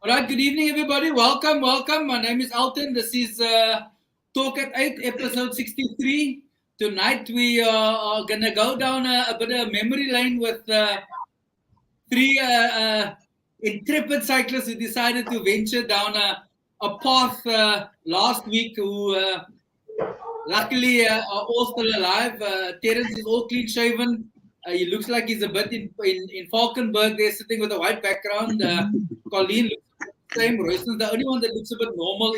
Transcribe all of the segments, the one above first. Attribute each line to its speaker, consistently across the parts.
Speaker 1: All right, good evening, everybody. Welcome, welcome. My name is Alton. This is Talk at 8, episode 63. Tonight, we are going to go down a bit of memory lane with three intrepid cyclists who decided to venture down a path last week who luckily are all still alive. Terence is all clean shaven. He looks like he's a bit in Falkenberg there, sitting with a white background. Karlien looks the same. Royston's the only one that looks a bit normal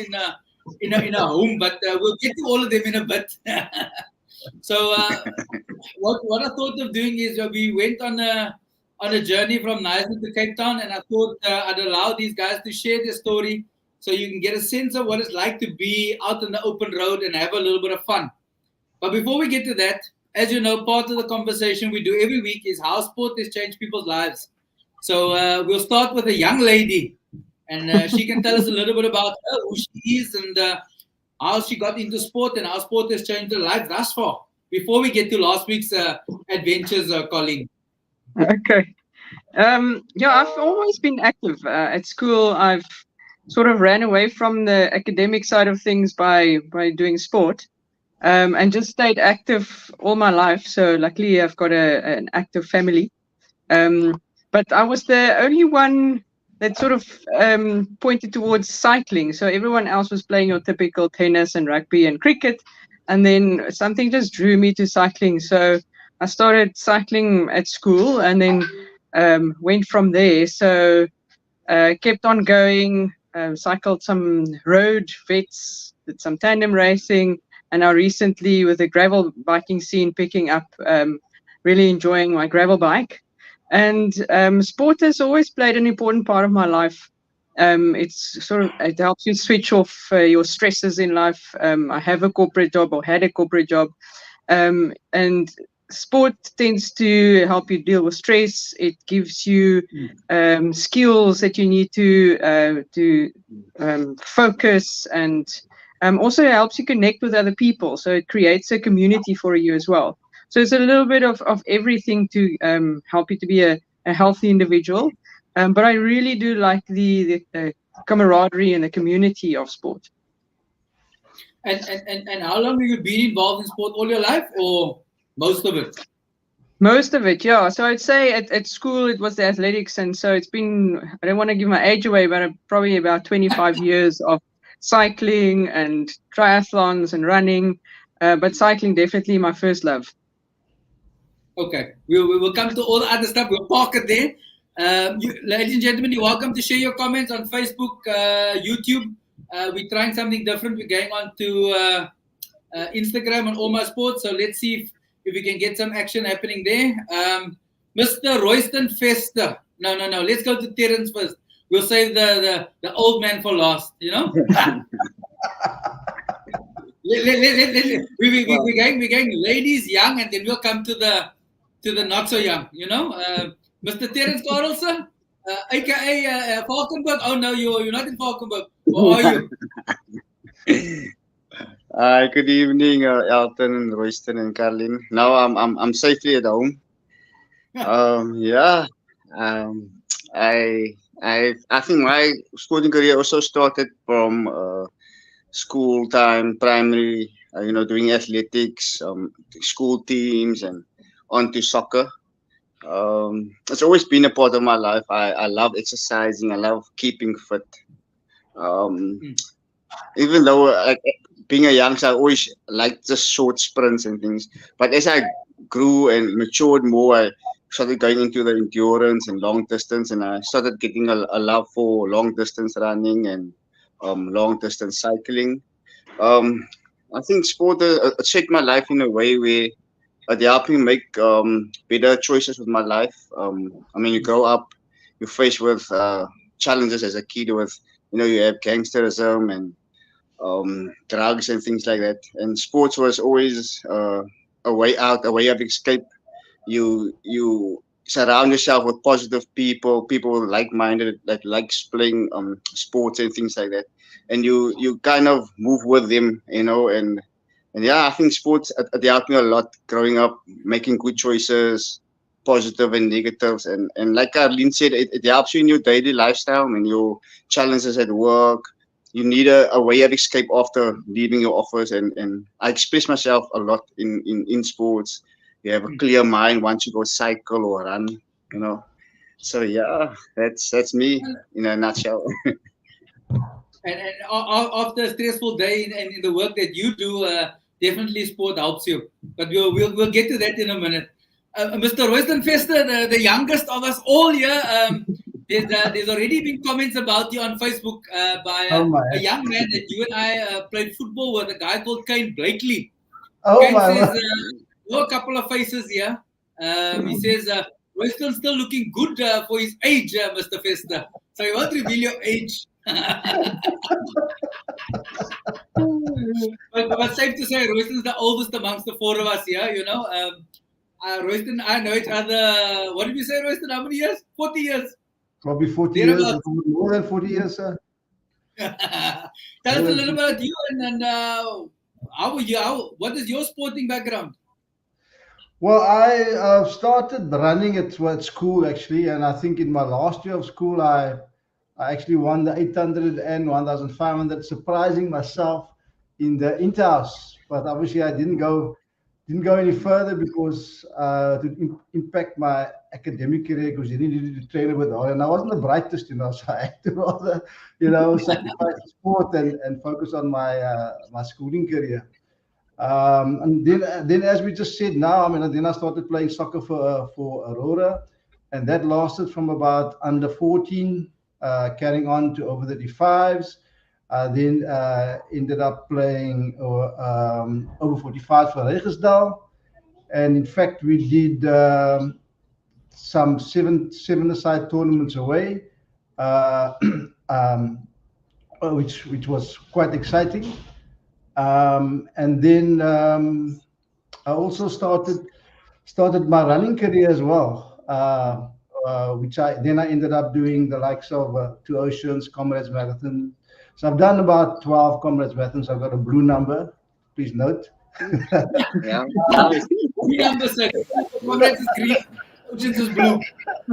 Speaker 1: in a home, but we'll get to all of them in a bit. So what I thought of doing is we went on a journey from Knysna to Cape Town, and I thought I'd allow these guys to share their story so you can get a sense of what it's like to be out on the open road and have a little bit of fun. But before we get to that, as you know, part of the conversation we do every week is how sport has changed people's lives. So we'll start with a young lady, and she can tell us a little bit about her, who she is, and how she got into sport and how sport has changed her life thus far. Before we get to last week's adventures, Colleen.
Speaker 2: Okay. Yeah, I've always been active at school. I've sort of ran away from the academic side of things by doing sport, and just stayed active all my life. So luckily, I've got an active family. But I was the only one that sort of pointed towards cycling. So everyone else was playing your typical tennis and rugby and cricket, and then something just drew me to cycling. So I started cycling at school, and then went from there. So kept on going, cycled some road vets, did some tandem racing, and now recently with the gravel biking scene picking up, really enjoying my gravel bike. And sport has always played an important part of my life. It helps you switch off your stresses in life. I have a corporate job, or had a corporate job, and sport tends to help you deal with stress. It gives you skills that you need to focus, and also helps you connect with other people. So it creates a community for you as well. So it's a little bit of everything to help you to be a healthy individual. But I really do like the camaraderie and the community of sport.
Speaker 1: And how long have you been involved in sport? All your life, or most of it?
Speaker 2: Most of it, yeah. So I'd say at school it was the athletics, and so it's been, I don't want to give my age away, but probably about 25 years of cycling and triathlons and running. But cycling definitely my first love.
Speaker 1: Okay, we will come to all the other stuff. We'll park it there. Ladies and gentlemen, you're welcome to share your comments on Facebook, YouTube. We're trying something different. We're going on to Instagram and All My Sports. So let's see if we can get some action happening there. Mr. Royston Fester. No. Let's go to Terence first. We'll save the old man for last, you know? We're going ladies young, and then we'll come to the not so young, you know. Mr. Terence Carelse, aka Falkenberg. Oh no, you're not in Falkenberg. Where are you?
Speaker 3: Hi, good evening, Alton, Royston, and Karlien. Now I'm safely at home. Yeah. I think my sporting career also started from school time, primary. Doing athletics, school teams, and onto soccer. It's always been a part of my life. I love exercising. I love keeping fit. Even though being a youngster, I always liked just short sprints and things. But as I grew and matured more, I started going into the endurance and long distance, and I started getting a love for long distance running and long distance cycling. I think sport shaped my life in a way where it helped me make better choices with my life. You grow up, you're faced with challenges as a kid with, you have gangsterism and drugs and things like that. And sports was always a way out, a way of escape. You surround yourself with positive people like-minded, that likes playing sports and things like that. And you kind of move with them, and yeah, I think sports it helped me a lot growing up, making good choices, positive and negatives. And like Karlien said, it helps you in your daily lifestyle and your challenges at work. You need a way of escape after leaving your office. And I express myself a lot in sports. You have a clear mind once you go cycle or run, you know. So yeah, that's me in a nutshell.
Speaker 1: And after a stressful day in the work that you do, definitely sport helps you. But we'll get to that in a minute. Mr. Royston Fester, the youngest of us all here, there's already been comments about you on Facebook by a young man that you and I played football with, a guy called Kane Blakely. Kane says, a couple of faces here. He says, Royston's still looking good for his age, Mr. Fester. So he won't reveal your age. but safe to say, Royston's the oldest amongst the four of us here, you know. Royston, I know each other. What did you say, Royston? How many years? 40 years.
Speaker 4: Probably 40 years. More than 40 years, sir.
Speaker 1: Tell us a little about you and how were you? What is your sporting background?
Speaker 4: Well, I started running at school actually, and I think in my last year of school, I actually won the 800 and 1,500, surprising myself in the inter-house. But obviously, I didn't go any further because to impact my academic career, because you needed to train a bit harder. And I wasn't the brightest, you know, so I had to rather, you know, sacrifice the sport and focus on my my schooling career. And then, as we just said now, I mean, then I started playing soccer for Aurora, and that lasted from about under 14, carrying on to over 35s. Then ended up playing over 45 for Regersdal, and in fact we did some seven-a-side tournaments away, which was quite exciting. And then I also started my running career as well, which I ended up doing the likes of Two Oceans, Comrades Marathon. So I've done about 12 Comrades Marathons. I've got a blue number, please note.
Speaker 3: Yeah.
Speaker 1: Blue number, sir. Comrades is green, Oceans is blue.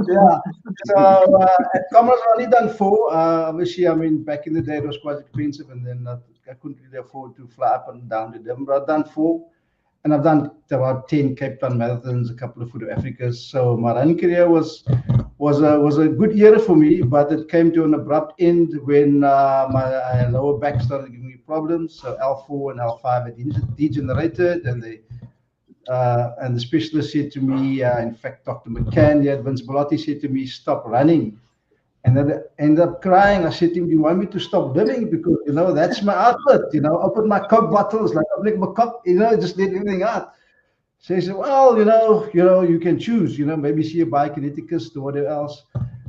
Speaker 4: Yeah. So at Comrades I've only done 4. Obviously, I mean, back in the day it was quite expensive, and then I couldn't really afford to fly up and down to them. But I've done 4, and I've done about 10 Cape Town marathons, a couple of Foot of Africas. So my running career was a good era for me, but it came to an abrupt end when my lower back started giving me problems. So L4 and L5 had degenerated, and the specialist said to me, in fact, Dr. McCann, Vince Bellotti said to me, stop running. And then I ended up crying. I said to him, do you want me to stop living? Because, you know, that's my outlet. You know, open my Coke bottles, like opening my cup, you know, just let everything out. So he said, well, you know, you can choose, you know, maybe see a biokineticist or whatever else.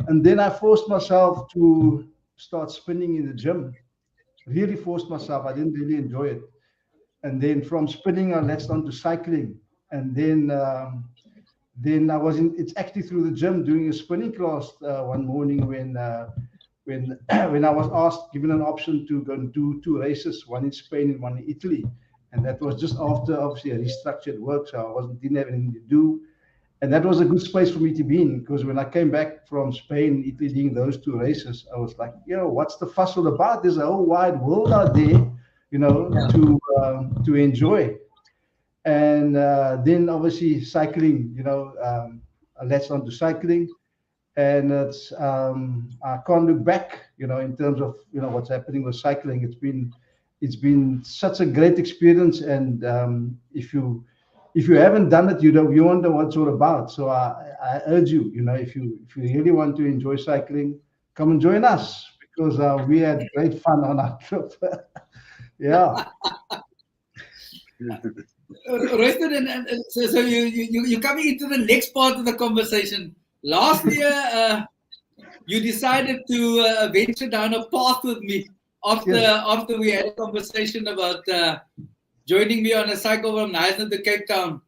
Speaker 4: And then I forced myself to start spinning in the gym. Really forced myself. I didn't really enjoy it. And then from spinning, I latched on to cycling. And then I was it's actually through the gym doing a spinning class one morning when I was given an option to go and do 2 races, one in Spain and one in Italy. And that was just after, obviously, I restructured work, so I didn't have anything to do. And that was a good space for me to be in, because when I came back from Spain and Italy doing those 2 races, I was like, you know, what's the fuss all about? There's a whole wide world out there, you know, to enjoy. And then, obviously, cycling, you know, I latched on to cycling. And it's I can't look back, you know, in terms of, you know, what's happening with cycling. It's been such a great experience, and if you haven't done it, you won't know what it's all about. So I urge you, you know, if you really want to enjoy cycling, come and join us, because we had great fun on our trip. Yeah.
Speaker 1: Royston, and so you're coming into the next part of the conversation. Last year, you decided to venture down a path with me after we had a conversation about joining me on a cycle from Knysna to Cape Town.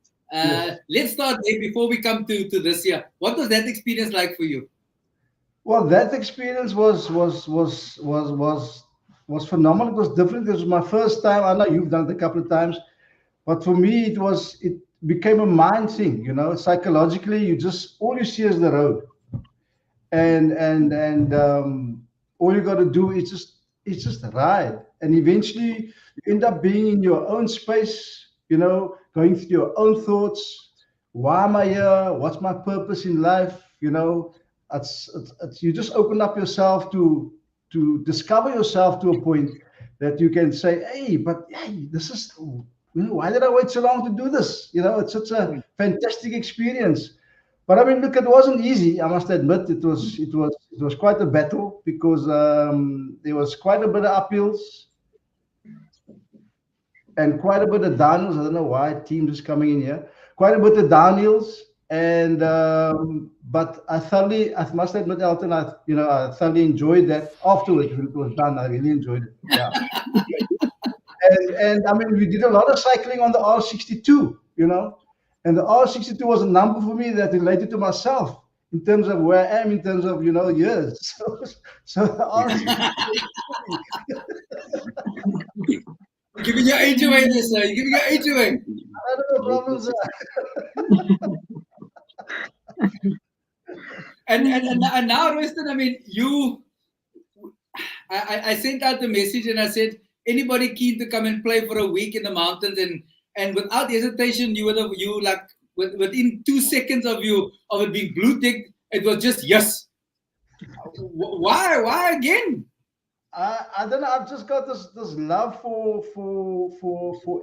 Speaker 1: Let's start there before we come to this year. What was that experience like for you?
Speaker 4: Well, that experience was phenomenal. It was different. It was my first time. I know you've done it a couple of times, but for me, it became a mind thing, psychologically. All you see is the road, and all you got to do is just ride, and eventually you end up being in your own space, going through your own thoughts. Why am I here? What's my purpose in life? You just open up yourself to discover yourself to a point that you can say, hey, this is, why did I wait so long to do this? It's such a fantastic experience. But I mean, look, it wasn't easy. I must admit, it was quite a battle, because there was quite a bit of uphills and quite a bit of downhills. I don't know why teams is coming in here. Quite a bit of downhills, and but I must admit, Elton, I thoroughly enjoyed that. Afterwards, when it was done, I really enjoyed it. Yeah. and I mean, we did a lot of cycling on the R62, and the R62 was a number for me that related to myself in terms of where I am, in terms of years. So the R62.
Speaker 1: You're giving your age away, this sir. You're giving your age away.
Speaker 4: I don't know problems.
Speaker 1: And now, Royston, I mean, I sent out the message and I said, anybody keen to come and play for a week in the mountains, and without hesitation, you like within 2 seconds of it being blue ticked, it was just yes. Why again?
Speaker 4: I don't know. I've just got this love for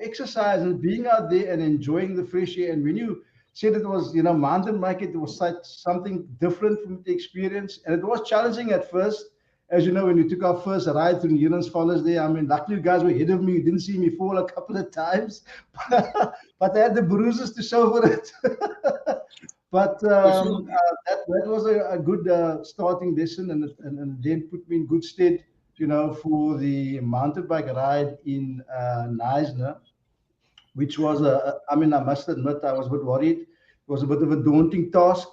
Speaker 4: exercise and being out there and enjoying the fresh air. And when you said it was mountain biking, it was something different from the experience, and it was challenging at first. As you know, when we took our first ride through Newlands Forest there, I mean, luckily you guys were ahead of me. You didn't see me fall a couple of times, but I had the bruises to show for it. But that was a good starting lesson, and then put me in good stead, for the mountain bike ride in Knysna, which was I must admit, I was a bit worried. It was a bit of a daunting task.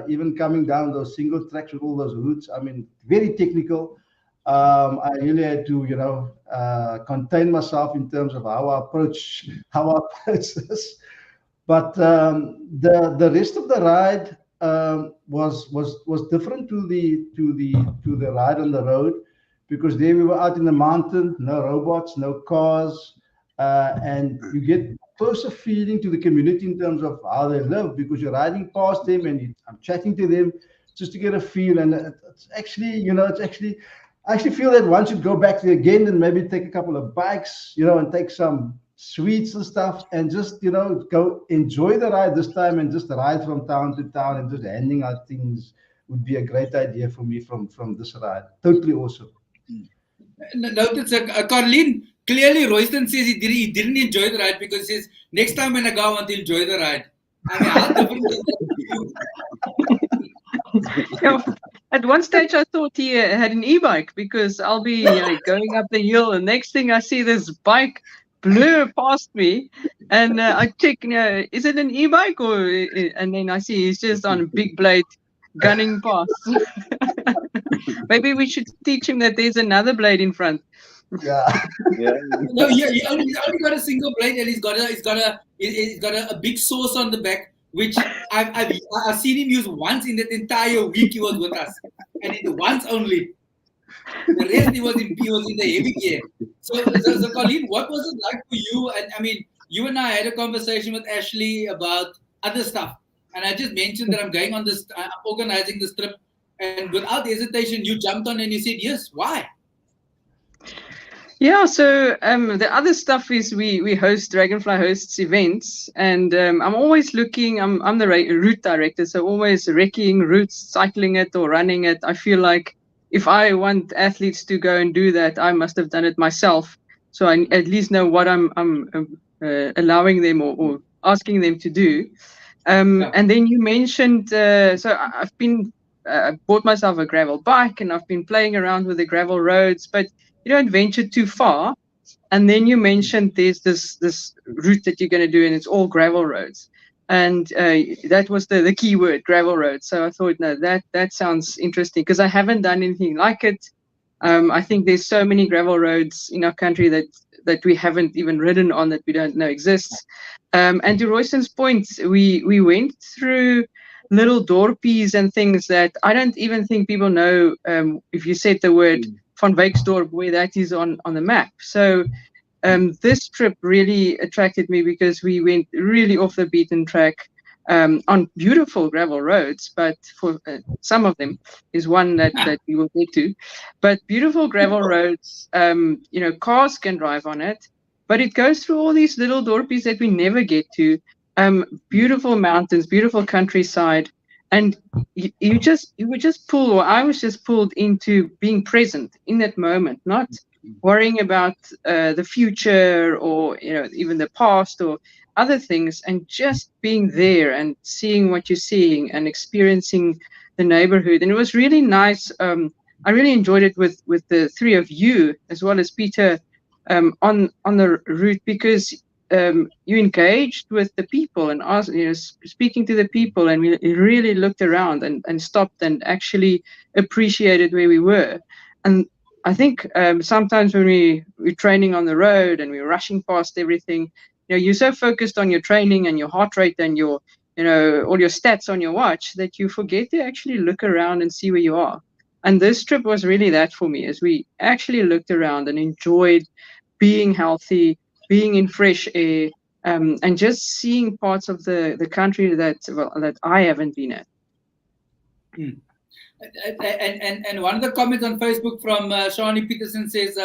Speaker 4: Even coming down those single tracks with all those routes, I mean, very technical. I really had to, contain myself in terms of how I approach this. But the rest of the ride was different to the ride on the road, because there we were out in the mountain, no robots, no cars, and you get closer feeling to the community in terms of how they live, because you're riding past them and I'm chatting to them just to get a feel. And it's actually, I actually feel that one should go back there again and maybe take a couple of bikes, and take some sweets and stuff, and just, go enjoy the ride this time, and just ride from town to town and just handing out things would be a great idea for me from this ride. Totally awesome.
Speaker 1: Noted, sir. Karlien, clearly Royston says he didn't enjoy the ride, because he says, next time when I go, I want to enjoy the ride. I mean, how different is
Speaker 2: that? At one stage, I thought he had an e-bike, because I'll be going up the hill, and next thing I see this bike blur past me, and I check, is it an e-bike, and then I see he's just on a big blade gunning past. Maybe we should teach him that there's another blade in front.
Speaker 4: Yeah.
Speaker 1: No, he only got a single blade, and he's got a big sauce on the back, which I've seen him use once in that entire week he was with us, and once only. The rest he was in the heavy gear. So Karlien, what was it like for you? And I mean, you and I had a conversation with Ashley about other stuff, and I just mentioned that I'm going on this, I'm organizing this trip, and without hesitation, you jumped on and you said yes. Why?
Speaker 2: Yeah, so the other stuff is we host, Dragonfly hosts events, and I'm always looking, I'm the route director, so always wrecking routes, cycling it or running it. I feel like if I want athletes to go and do that, I must have done it myself, so I at least know what I'm allowing them or asking them to do. And then you mentioned, so I've been bought myself a gravel bike, and I've been playing around with the gravel roads, but you don't venture too far. And then you mentioned there's this route that you're going to do, and it's all gravel roads, and that was the key word, gravel roads. So I thought, no, that sounds interesting, because I haven't done anything like it. I think there's so many gravel roads in our country that we haven't even ridden on, that we don't know exists. And to Royston's point, we went through little dorpies and things that I don't even think people know. If you said the word Van Wyksdorp, where that is on the map. So this trip really attracted me because we went really off the beaten track. On beautiful gravel roads, but for some of them is one that we will get to. But beautiful gravel roads, cars can drive on it, but it goes through all these little dorpies that we never get to. Beautiful mountains, beautiful countryside, and you were just pulled, or I was just pulled into being present in that moment, not worrying about the future or even the past or other things, and just being there and seeing what you're seeing and experiencing the neighborhood. And it was really nice. I really enjoyed it with the three of you as well as Peter on the route, because you engaged with the people and asked, speaking to the people, and we really looked around and stopped and actually appreciated where we were. And I think sometimes when we're training on the road and we're rushing past everything, you're so focused on your training and your heart rate and your, all your stats on your watch that you forget to actually look around and see where you are. And this trip was really that for me, as we actually looked around and enjoyed being healthy, being in fresh air, and just seeing parts of the country that I haven't been at.
Speaker 1: And one of the comments on Facebook from Shani Peterson says,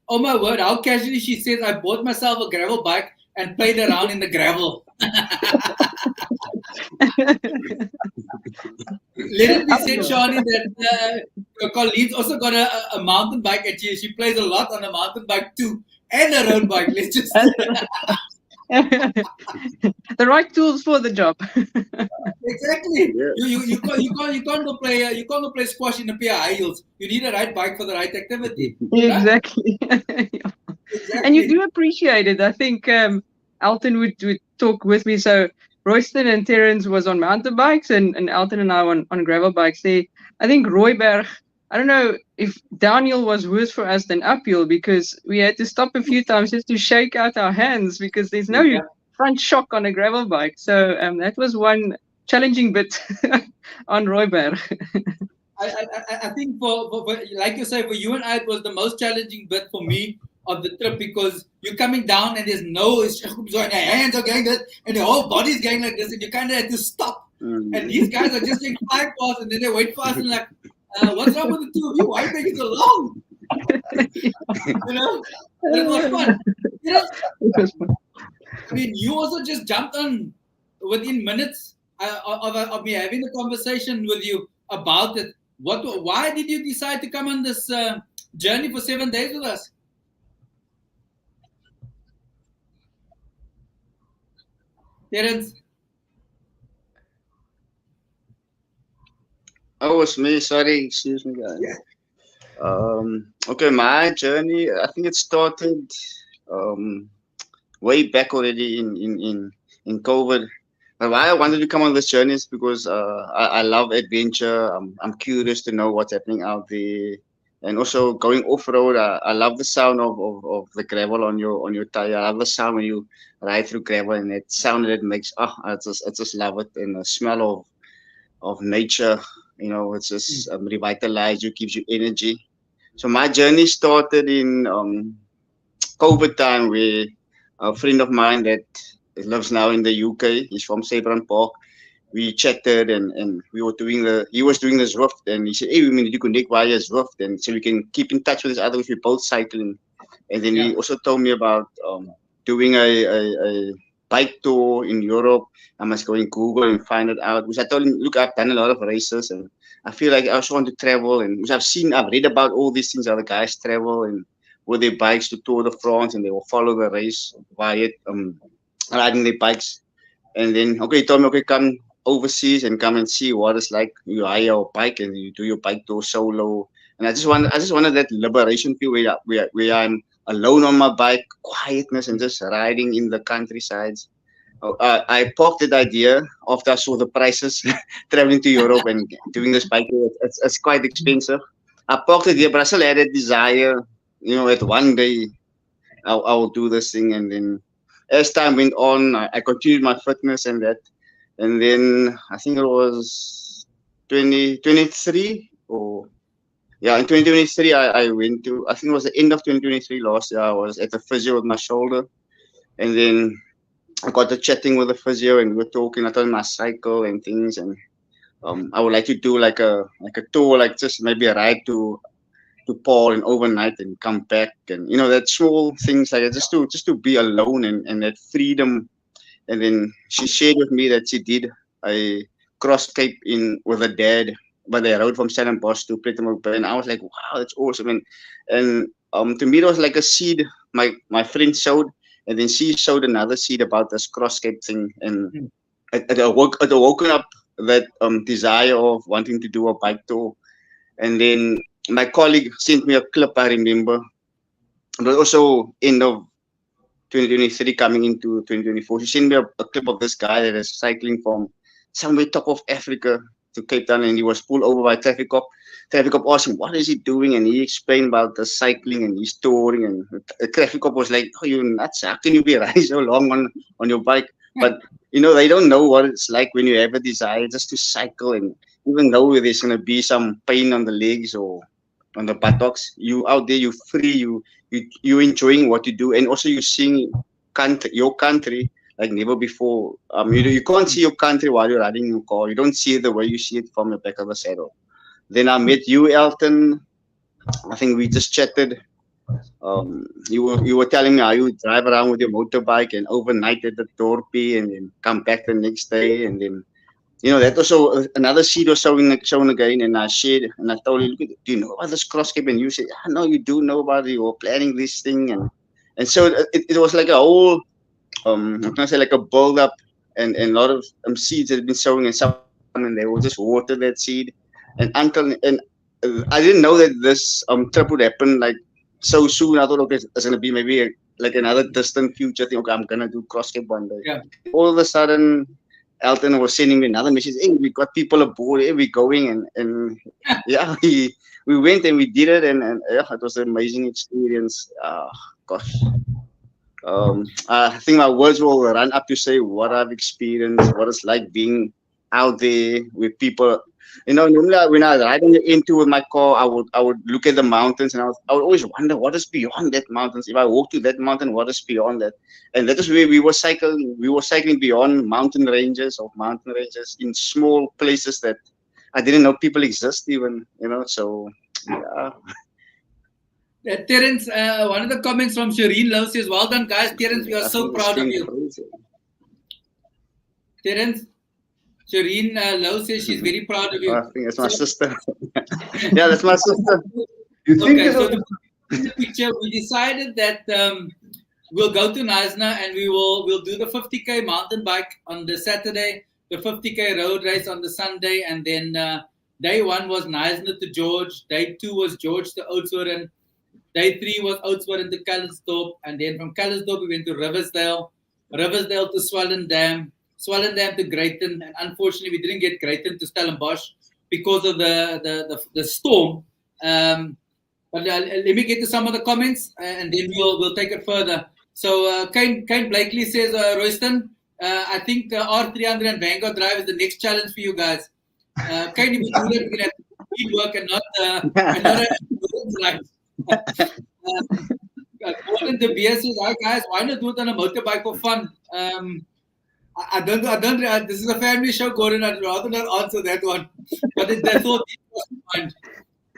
Speaker 1: "Oh my word, how casually she says, I bought myself a gravel bike and played around in the gravel." Let it be said, Shani, that Karlien's also got a mountain bike, and she plays a lot on a mountain bike too, and a road bike. Let's just
Speaker 2: the right tools for the job.
Speaker 1: Exactly.
Speaker 3: Yeah.
Speaker 1: You can't go play squash in a pair of high heels. You need a right bike for the right activity.
Speaker 2: Exactly.
Speaker 1: Exactly.
Speaker 2: And you do appreciate it. I think Alton would talk with me. So Royston and Terence was on mountain bikes, and Alton and I on gravel bikes. I think Rooiberg, I don't know if downhill was worse for us than uphill, because we had to stop a few times just to shake out our hands because there's no front shock on a gravel bike. So that was one challenging bit on Rooiberg.
Speaker 1: I think for like you say, for you and I, it was the most challenging bit for me of the trip, because you're coming down and there's no, and your hands are going this and the whole body's going like this, and you kind of had to stop. And these guys are just taking 5 past, and then they wait for us and like, what's wrong with the two of you? Why are you taking so long? And it was fun. I mean, you also just jumped on within minutes of me having a conversation with you about it. Why did you decide to come on this journey for 7 days with us? Terence?
Speaker 3: Oh, it's me. Sorry, excuse me, guys. Okay, my journey, I think it started way back already in COVID. But why I wanted to come on this journey is because I love adventure. I'm curious to know what's happening out there, and also going off road. I love the sound of the gravel on your tire. I love the sound when you ride through gravel, and that sound that it makes. I just love it, and the smell of nature. It's just revitalizes you, gives you energy. So my journey started in COVID time, where a friend of mine that lives now in the UK, he's from Sabran Park. We chatted, and he was doing the Zwift, and he said, "Hey, we need to connect via Zwift, and so we can keep in touch with each other if we both cycling." And then he also told me about doing a bike tour in Europe. I must go in Google and find it out. Which I told him, look, I've done a lot of races, and I feel like I also want to travel. And which I've read about all these things. Other guys travel and with their bikes to Tour de France, and they will follow the race via riding their bikes. And then he told me, okay, come overseas and come and see what it's like. You hire a bike and you do your bike tour solo. And I just wanted that liberation feel where I'm alone on my bike, quietness, and just riding in the countrysides. I parked that idea after I saw the prices traveling to Europe and doing this bike tour. It's quite expensive. I parked it here, but I still had a desire, that one day I'll do this thing. And then as time went on, I continued my fitness and that. And then I think it was 2023 or yeah, in 2023, I went to, I think it was the end of 2023 last year. I was at the physio with my shoulder. And then I got to chatting with the physio and we were talking. I told him I cycle and things. And I would like to do like a tour, like just maybe a ride to Paul and overnight and come back. And, that small things like that, just to be alone and that freedom. And then she shared with me that she did a cross cape in with her dad, but they rode from Stellenbosch to Plettenberg Bay. And I was like, wow, that's awesome. And to me, it was like a seed my friend showed, and then she showed another seed about this cross cape thing. And it woken up that desire of wanting to do a bike tour. And then my colleague sent me a clip, I remember. It was also end of 2023 coming into 2024. She sent me a clip of this guy that is cycling from somewhere top of Africa to Cape Town, and he was pulled over by traffic cop. Traffic cop asked him, what is he doing? And he explained about the cycling and his touring. And the traffic cop was like, oh, you're nuts. How can you be riding so long on your bike? But, they don't know what it's like when you have a desire just to cycle. And even though there's going to be some pain on the legs or on the buttocks, you out there, you're free, you're enjoying what you do. And also you're seeing your country like never before. You can't see your country while you're riding your car. You don't see it the way you see it from the back of the saddle. Then I met you, Elton. I think we just chatted. You were telling me how you drive around with your motorbike and overnight at the Dorpy and then come back the next day. And then, that also another seed was shown again. And I shared and I told you, do you know about this cross cape? And you said, I know you do know about it. You were planning this thing. And so it was like a whole, I'm gonna say like a build up and a lot of seeds that had been sowing, and some and they will just water that seed. And I didn't know that this trip would happen like so soon. I thought, okay, it's gonna be maybe like another distant future thing. Okay, I'm gonna do cross cape one day.
Speaker 1: Yeah.
Speaker 3: All of a sudden, Elton was sending me another message. Hey, we got people aboard. Hey, we're going, and yeah, we went and we did it, and yeah, it was an amazing experience. Gosh. I think my words will run up to say what I've experienced, what it's like being out there with people. Normally when I ride on the N2 with my car, I would look at the mountains, and I would always wonder what is beyond that mountains. If I walk to that mountain, what is beyond that? And that is where we were cycling. We were cycling beyond mountain ranges in small places that I didn't know people exist even. So yeah.
Speaker 1: Terence, one of the comments from Shireen Lowe says, well done, guys. Terence, we are so proud of you. Terence, Shireen Lowe says she's very proud of you.
Speaker 3: I think that's my sister. Yeah, that's my sister.
Speaker 1: Okay, so the picture, we decided that we'll go to Knysna and we'll do the 50K mountain bike on the Saturday, the 50K road race on the Sunday, and then day 1 was Knysna to George, day 2 was George to Oudtshoorn, day 3 was Oudtshoorn to Calisthorpe, and then from Calisthorpe we went to Riversdale to Swellendam to Greyton, and unfortunately we didn't get Greyton to Stellenbosch because of the storm. But let me get to some of the comments, and then we'll take it further. So Kane Blakely says, Royston, I think R300 and Vanguard Drive is the next challenge for you guys. Kane, if you do that, we're going to have speed work and not a Gordon De Beer says, hi guys, why not do it on a motorbike for fun? I don't. This is a family show, Gordon. I'd rather not answer that one. But that's all in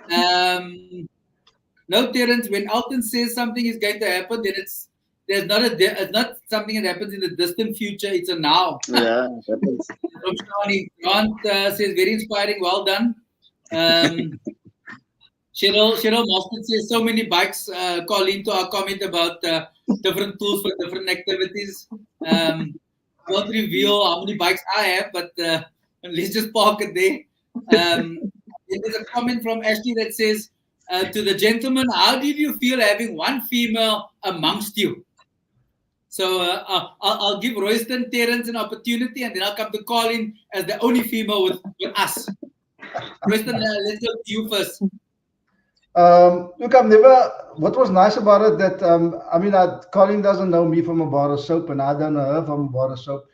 Speaker 1: mind. No, Terence. When Alton says something is going to happen, then it's not something that happens in the distant future. It's a now.
Speaker 3: Yeah.
Speaker 1: From Shani, Grant says very inspiring. Well done. Cheryl Mostert says so many bikes. Calling to our comment about different tools for different activities. Won't reveal how many bikes I have, but let's just park it there. There's a comment from Ashley that says, to the gentleman, how did you feel having one female amongst you? So I'll give Royston, Terence an opportunity, and then I'll come to Karlien as the only female with us. Royston, let's go to you first.
Speaker 4: Look, I've never. What was nice about it that I mean, Colin doesn't know me from a bar of soap, and I don't know her from a bar of soap.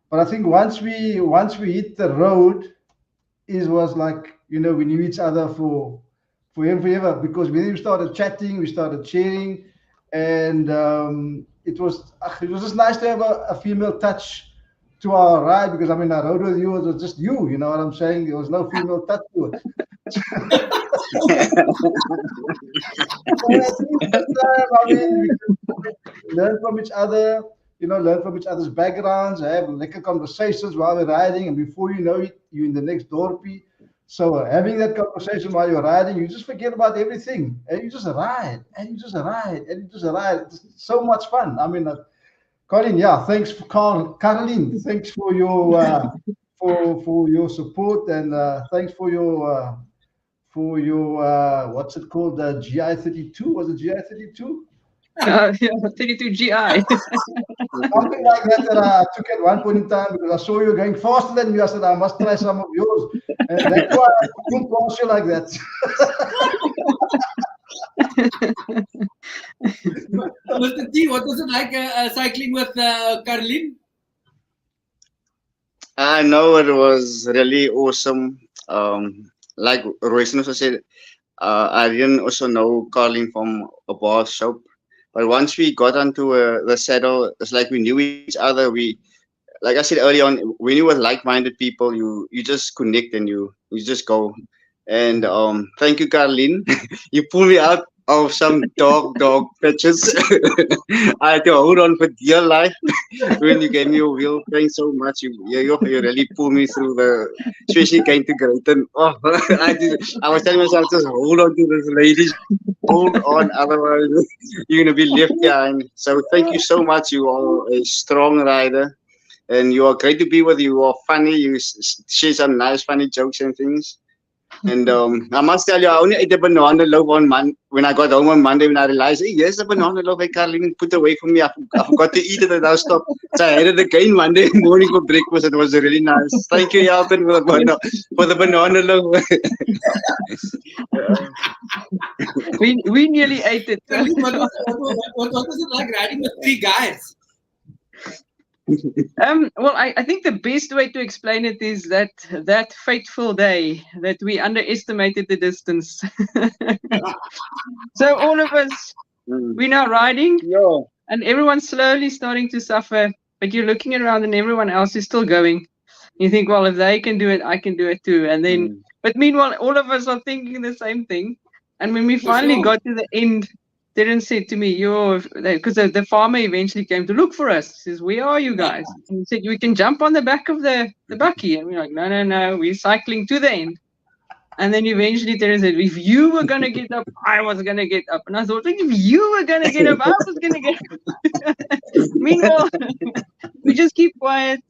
Speaker 4: But I think once we hit the road, it was like we knew each other for forever because when we started chatting, we started sharing, and it was just nice to have a female touch to our ride because I mean I rode with you, it was just you know what I'm saying? There was no female touch to it. I mean, we learn from each other, learn from each other's backgrounds, have lekker conversations while we're riding, and before you know it, you're in the next dorpie. So having that conversation while you're riding, you just forget about everything, and you just ride, and you just ride, and you just ride. It's so much fun. I mean, Colin, yeah, thanks for Karlien, thanks for your for your support, and thanks for your what's it called, the GI 32? Was it GI 32?
Speaker 2: Yeah, 32 GI.
Speaker 4: Something like that I took at one point in time because I saw you going faster than me. I said I must try some of yours, and that's why I couldn't pass you like that.
Speaker 1: Mr. T, what was it like cycling with Karlien?
Speaker 3: I know it was really awesome. Like Royston also said, I didn't also know Karlien from a bar soap. But once we got onto the saddle, it's like we knew each other. Like I said early on, when you were like-minded people, you just connect and you just go. And thank you, Karlien. You pulled me out of some dog pitches. I had to hold on for dear life when you gave me a wheel. Thanks so much. You really pulled me through especially going to Greyton. Oh, I was telling myself, just hold on to this lady. Hold on, otherwise you're gonna be left behind. So thank you so much. You are a strong rider, and you are great to be with. You are funny. You share some nice, funny jokes and things. And I must tell you, I only ate a banana loaf when I got home on Monday. When I realized, hey, here's a banana loaf I Karlien put away for me. I forgot to eat it and I stopped. So I had it again Monday morning for breakfast. It was really nice. Thank you, Alton, for the banana loaf.
Speaker 2: we nearly ate it.
Speaker 1: What was it like riding with three guys?
Speaker 2: Well, I think the best way to explain it is that fateful day that we underestimated the distance. So all of us, we're now riding, and everyone's slowly starting to suffer. But you're looking around, and everyone else is still going. You think, well, if they can do it, I can do it too. And then, but meanwhile, all of us are thinking the same thing. And when we finally got to the end, Terence said to me, because the farmer eventually came to look for us. He says, where are you guys? And he said, we can jump on the back of the bucky. And we're like, no, we're cycling to the end. And then eventually Terence said, if you were going to get up, I was going to get up. And I thought, if you were going to get up, I was going to get up. Meanwhile, we just keep quiet.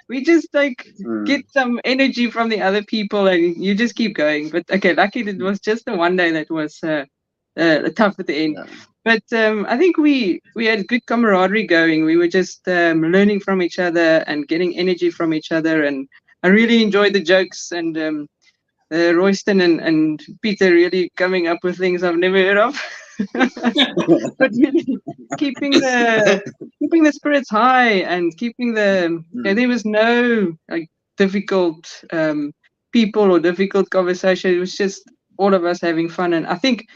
Speaker 2: We just get some energy from the other people and you just keep going. But okay, luckily it was just the one day that was tough at the end. But I think we had good camaraderie going. We were just learning from each other and getting energy from each other. And I really enjoyed the jokes and Royston and Peter really coming up with things I've never heard of. But really keeping the spirits high and keeping there was no difficult people or difficult conversation. It was just all of us having fun. And I think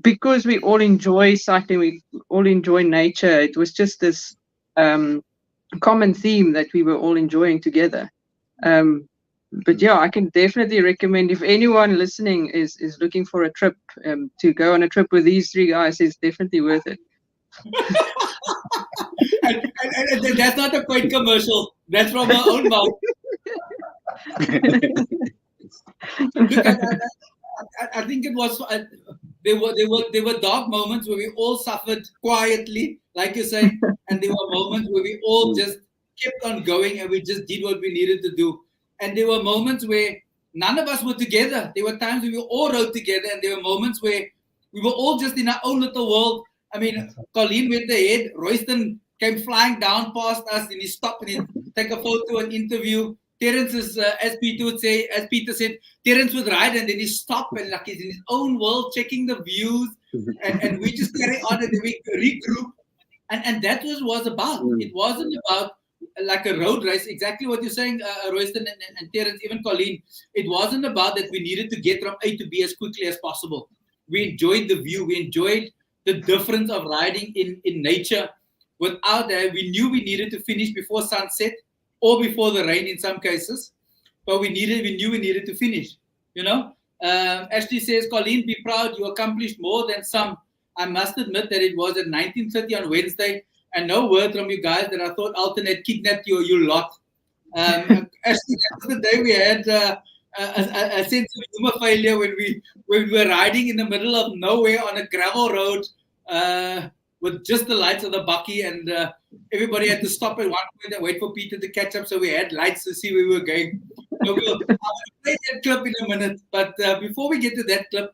Speaker 2: because we all enjoy cycling, we all enjoy nature, it was just this common theme that we were all enjoying together. But yeah, I can definitely recommend, if anyone listening is looking for a trip, to go on a trip with these three guys is definitely worth it.
Speaker 1: and that's not a paid commercial. That's from our own mouth. Look, I think it was. There were dark moments where we all suffered quietly, like you say, and there were moments where we all just kept on going and we just did what we needed to do. And there were moments where none of us were together. There were times where we all rode together, and there were moments where we were all just in our own little world. I mean, Karlien went ahead. Royston came flying down past us, and he stopped and he took a photo and interview. Terence is, as Peter said, Terence would ride and then he stop and like he's in his own world, checking the views, and we just carry on and then we regroup. And that was about. It wasn't about like a road race, exactly what you're saying, Royston and Terence, even Karlien. It wasn't about that we needed to get from A to B as quickly as possible. We enjoyed the view. We enjoyed the difference of riding in nature. Without that, we knew we needed to finish before sunset or before the rain in some cases. But we knew we needed to finish, you know. Ashley says, Karlien, be proud. You accomplished more than some. I must admit that it was at 19:30 on Wednesday, and no word from you guys that I thought Alton had kidnapped you lot. Actually, that was the day we had a sense of humor failure when we were riding in the middle of nowhere on a gravel road with just the lights of the bucky, and everybody had to stop at one point and wait for Peter to catch up, so we had lights to see where we were going. So we'll play that clip in a minute, but before we get to that clip,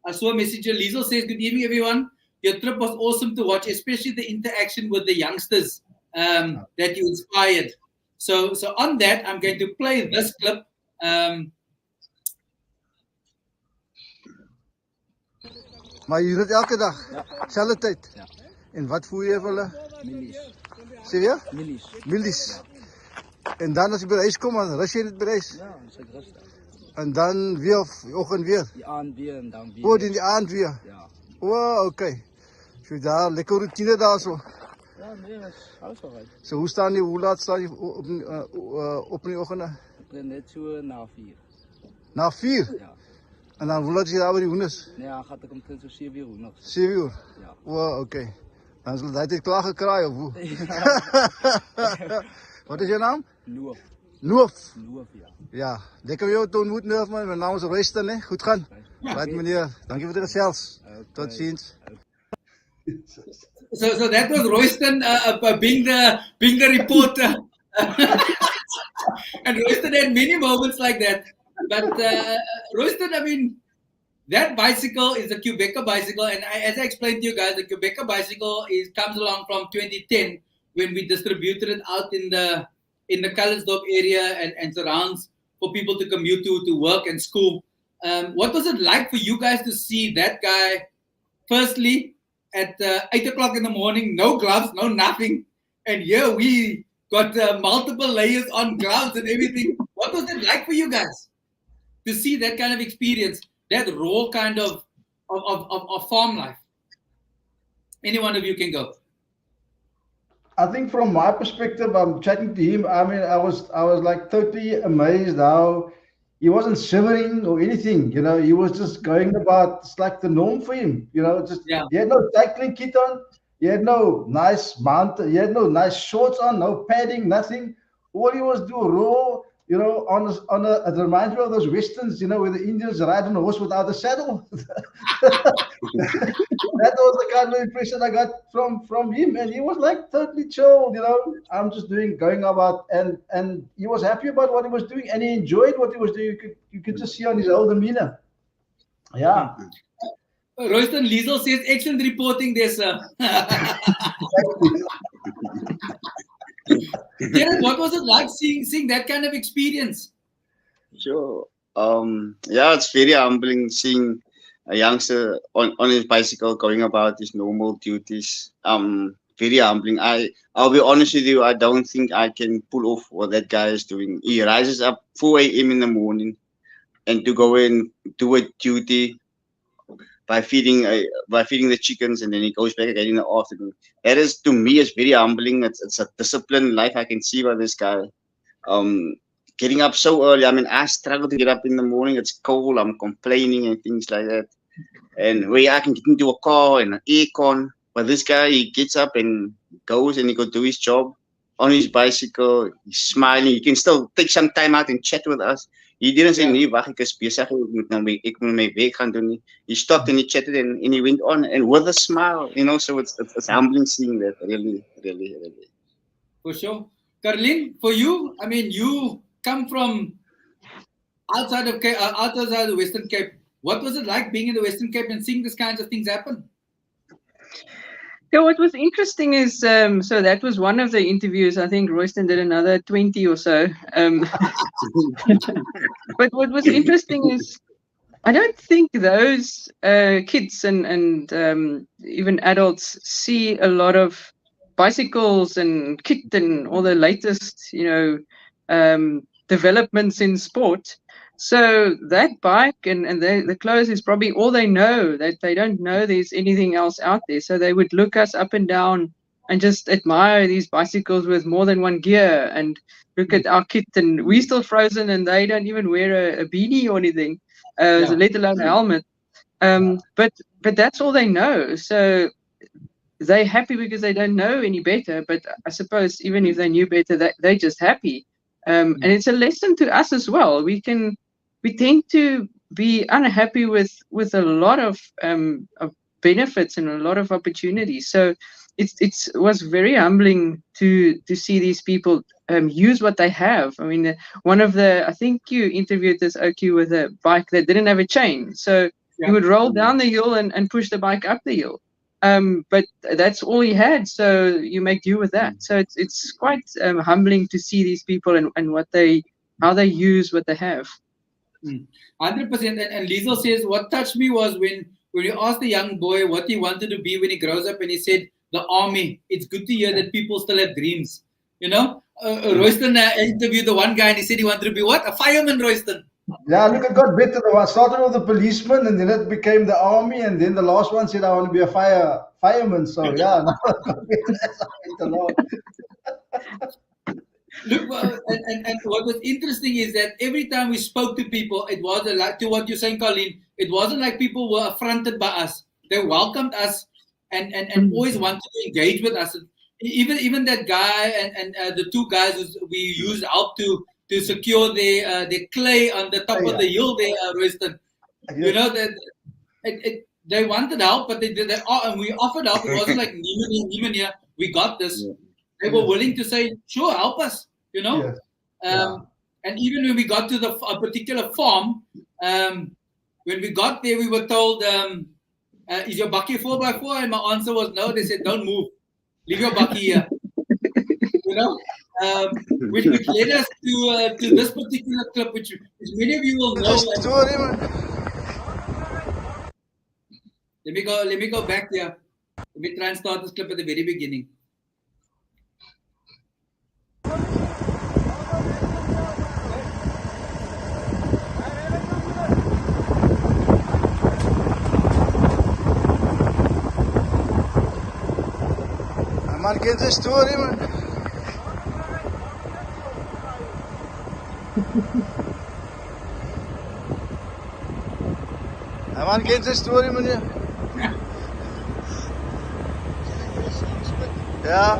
Speaker 1: I saw a message. Liesel says, good evening, everyone. Your trip was awesome to watch, especially the interaction with the youngsters that you inspired. So on that, I'm going to play this clip.
Speaker 5: Maar je doet elke dag, zelfde tijd.
Speaker 6: Ja.
Speaker 5: En wat voer je voor hulle?
Speaker 6: Millies.
Speaker 5: Zie je?
Speaker 6: Millies.
Speaker 5: Millies. En dan als je bij de huis komt, dan rust je niet bij de huis.
Speaker 6: Ja, dan is het rustig.
Speaker 5: En dan weer, of die ochtend weer.
Speaker 6: Die avond weer en dan weer.
Speaker 5: Oh, in die avond weer.
Speaker 6: Ja.
Speaker 5: Oh, oké. So daar, lekker routine daar zo.
Speaker 6: Ja, nee, dat is alles wel right.
Speaker 5: So hoe laat staan je op in die ochtend?
Speaker 6: Ik ben net zo na 4.
Speaker 5: Na 4?
Speaker 6: Ja.
Speaker 5: En dan hoe laat je daar bij die hoenders?
Speaker 6: Nee, dan gaat ik omtrent zo 7 uur nog.
Speaker 5: 7 uur?
Speaker 6: Ja.
Speaker 5: Oh, oké. Dan zal hij dit klaar gekraaien of hoe? Wat is je naam?
Speaker 6: Noof.
Speaker 5: Noof?
Speaker 6: Noof, ja.
Speaker 5: Ja, lekker jou te ontmoeten, Noof, man. Mijn naam is Royston, hè. Goed gaan. Right, meneer. Dank je voor de gezels. Tot ziens.
Speaker 1: So that was Royston being the reporter. And Royston had many moments like that. But Royston, I mean, that bicycle is a Quebecer bicycle, and as I explained to you guys, the Quebecer bicycle comes along from 2010 when we distributed it out in the Karelsdorp area and surrounds for people to commute to work and school. What was it like for you guys to see that guy, firstly, at 8 o'clock in the morning, no gloves, no nothing, and here we got multiple layers on gloves and everything. What was it like for you guys to see that kind of experience, that raw kind of farm life? Any one of you can go.
Speaker 4: I think from my perspective, I'm chatting to him. I mean, I was like totally amazed how he wasn't shivering or anything. You know, he was just going about. It's like the norm for him. You know, just he had no cycling kit on. He had no nice mount. He had no nice shorts on. No padding. Nothing. All he was doing raw. You know, it reminds me of those westerns, you know, where the Indians ride on a horse without a saddle. That was the kind of impression I got from him, and he was like totally chilled, you know. I'm just going about, and he was happy about what he was doing, and he enjoyed what he was doing. You could just see on his whole demeanor. Yeah.
Speaker 1: Royston, Liesel says, excellent reporting there, sir. Terence, what was it like seeing that kind of experience?
Speaker 3: Sure. Yeah, it's very humbling seeing a youngster on his bicycle going about his normal duties. Very humbling. I'll be honest with you, I don't think I can pull off what that guy is doing. He rises up 4 a.m. in the morning and to go and do a duty by feeding the chickens, and then he goes back again in the afternoon. That is, to me, is very humbling. It's a disciplined life I can see by this guy. Getting up so early. I mean, I struggle to get up in the morning. It's cold. I'm complaining and things like that. And where I can get into a car and an aircon, but this guy, he gets up and goes and he go do his job on his bicycle. He's smiling. He can still take some time out and chat with us. He didn't say, nee, wag, ek is besig, ek moet my werk gaan doen nie. He stopped and he chatted and he went on, and with a smile, you know, so it's humbling seeing that, really, really, really.
Speaker 1: For sure. Karlien, for you, I mean, you come from outside of the Western Cape. What was it like being in the Western Cape and seeing these kinds of things happen?
Speaker 2: Yeah, what was interesting is so that was one of the interviews. I think Royston did another 20 or so. But what was interesting is I don't think those kids and even adults see a lot of bicycles and kit and all the latest, developments in sport. So that bike and the clothes is probably all they know. That they don't know there's anything else out there. So they would look us up and down and just admire these bicycles with more than one gear and look at our kit. And we're still frozen and they don't even wear a beanie or anything, let alone a helmet. But that's all they know. So they're happy because they don't know any better. But I suppose even if they knew better, they're just happy. And it's a lesson to us as well. We tend to be unhappy with a lot of benefits and a lot of opportunities. So it was very humbling to see these people use what they have. I mean, I think you interviewed this OQ with a bike that didn't have a chain. So he would roll down the hill and push the bike up the hill. But that's all he had, so you make do with that. So it's quite humbling to see these people and how they use what they have.
Speaker 1: 100%. And Liesel says, what touched me was when you asked the young boy what he wanted to be when he grows up, and he said, the army. It's good to hear that people still have dreams. Royston interviewed the one guy and he said he wanted to be what? A fireman, Royston.
Speaker 4: Yeah, look, it got better. I started with the policeman and then it became the army, and then the last one said I want to be a fireman. So yeah,
Speaker 1: Look, and what was interesting is that every time we spoke to people, it was like to what you're saying, Karlien. It wasn't like people were affronted by us. They welcomed us and always wanted to engage with us. Even that guy and the two guys we used out to secure their clay on the top of the hill there, Royston. They wanted help, but and we offered help. It wasn't like Nieman here. We got this. They were willing to say, sure, help us,
Speaker 4: Yes.
Speaker 1: And even when we got to a particular farm, when we got there, we were told, is your bakkie 4x4? And my answer was no. They said, don't move. Leave your bakkie here. Which led us to this particular clip, which many of you will know. Let me go back there. Let me try and start this clip at the very beginning.
Speaker 5: Man kent zijn story, man. Man kent zijn story, meneer. Ja.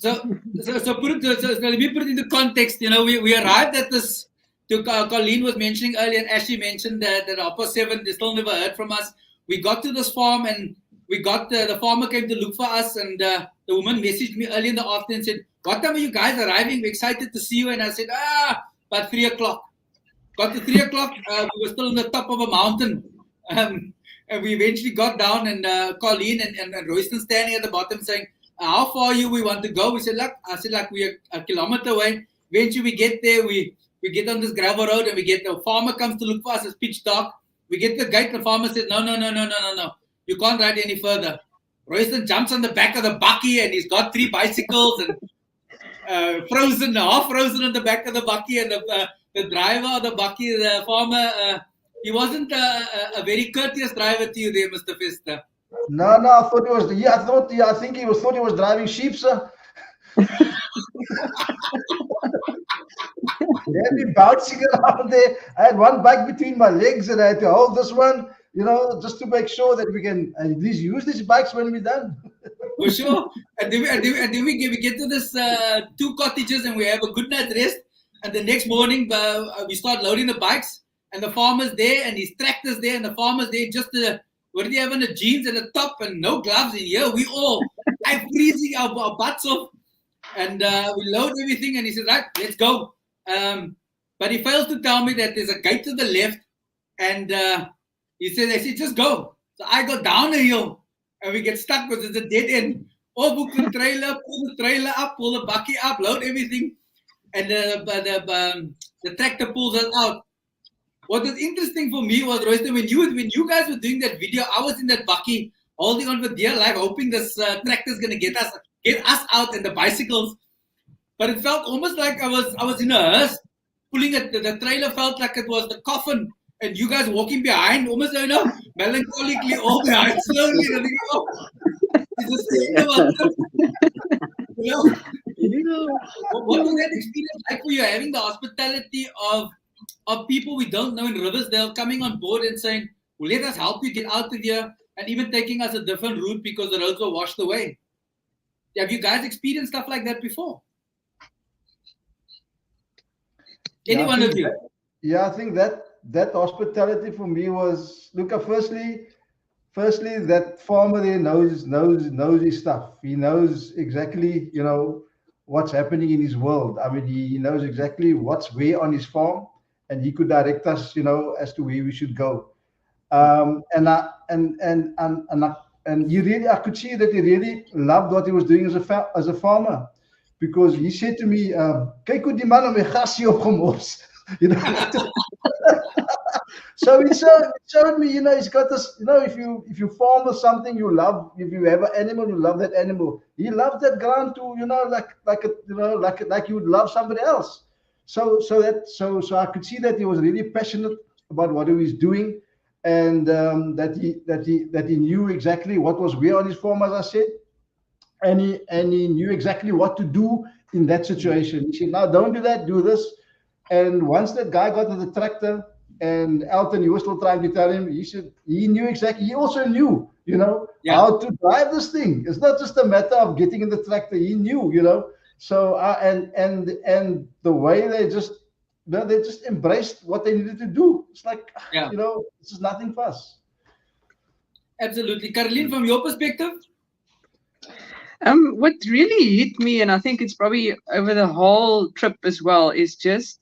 Speaker 1: So let me put it into context. We arrived at this. Karlien was mentioning earlier, and Ashley mentioned that at 7:30, they still never heard from us. We got to this farm, and the farmer came to look for us, and the woman messaged me early in the afternoon and said, "What time are you guys arriving? We're excited to see you." And I said, about 3:00. Got to 3:00, we were still on the top of a mountain, and we eventually got down, and Karlien and Royston standing at the bottom saying, how far are you? We want to go. We said, we're a kilometer away. Eventually we get there. We get on this gravel road, and the farmer comes to look for us. It's pitch dark. We get to the gate. The farmer says, no. You can't ride any further. Royston jumps on the back of the bakkie, and he's got 3 bicycles and half frozen on the back of the bakkie. And the driver of the bakkie, the farmer, he wasn't a very courteous driver to you there, Mr. Fester.
Speaker 4: No, I thought it was. Yeah, I think he thought he was driving sheep, sir. He had me bouncing around there. I had one bike between my legs, and I had to hold this one, just to make sure that we can at least use these bikes when we're done.
Speaker 1: For sure. And then we get to this 2 cottages, and we have a good night's rest. And the next morning, we start loading the bikes, and the farmer's there, and his tractor's there, and the farmer's there just what did he have on the jeans and the top and no gloves in here? I'm freezing our butts off. And we load everything and he says, right, let's go. But he fails to tell me that there's a gate to the left and he said, just go. So I go down a hill and we get stuck because it's a dead end. Book the trailer, pull the trailer up, pull the bucket up, load everything. And the tractor pulls us out. What was interesting for me was, Royston, when you guys were doing that video, I was in that bucket holding on for dear life, hoping this tractor is going to get us out and the bicycles. But it felt almost like I was in a hearse pulling it. The trailer felt like it was the coffin and you guys walking behind, almost melancholically all behind slowly. And I think, it's what was that experience like for you, having the hospitality of people we don't know in Riversdale coming on board and saying, well, let us help you get out of here, and even taking us a different route because the roads were washed away? Have you guys experienced stuff like that before? Any one of you?
Speaker 4: Yeah, I think that hospitality for me was, look, firstly, that farmer there knows his stuff. He knows exactly, what's happening in his world. I mean, he knows exactly what's where on his farm, and he could direct us, as to where we should go. And I could see that he really loved what he was doing as a farmer, because he said to me, "Kyk hoe die man om my gasie opgemors." So it showed me, he's got this, if you farm or something you love, if you have an animal, you love that animal. He loves that ground too, like you would love somebody else. So I could see that he was really passionate about what he was doing, and that he knew exactly what was where on his farm, as I said, and he knew exactly what to do in that situation. He said, "Now don't do that, do this." And once that guy got to the tractor, and Elton, you were still trying to tell him, he said he knew exactly. He also knew, how to drive this thing. It's not just a matter of getting in the tractor. He knew, So and the way they just embraced what they needed to do. It's like, this is nothing for us.
Speaker 1: Absolutely. Karlien, from your perspective?
Speaker 2: What really hit me, and I think it's probably over the whole trip as well, is just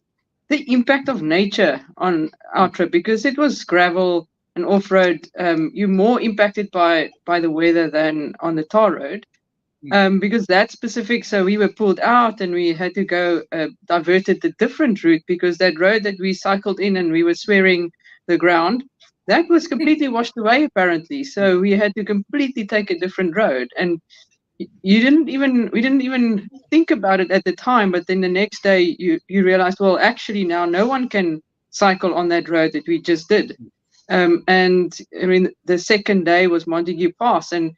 Speaker 2: the impact of nature on our trip, because it was gravel and off-road. You're more impacted by the weather than on the tar road, because that's specific. So we were pulled out and we had to go diverted a different route, because that road that we cycled in and we were swearing the ground, that was completely washed away apparently. So we had to completely take a different road, and we didn't even think about it at the time, but then the next day you realize, well, actually now no one can cycle on that road that we just did. And I mean, the second day was Montague Pass, and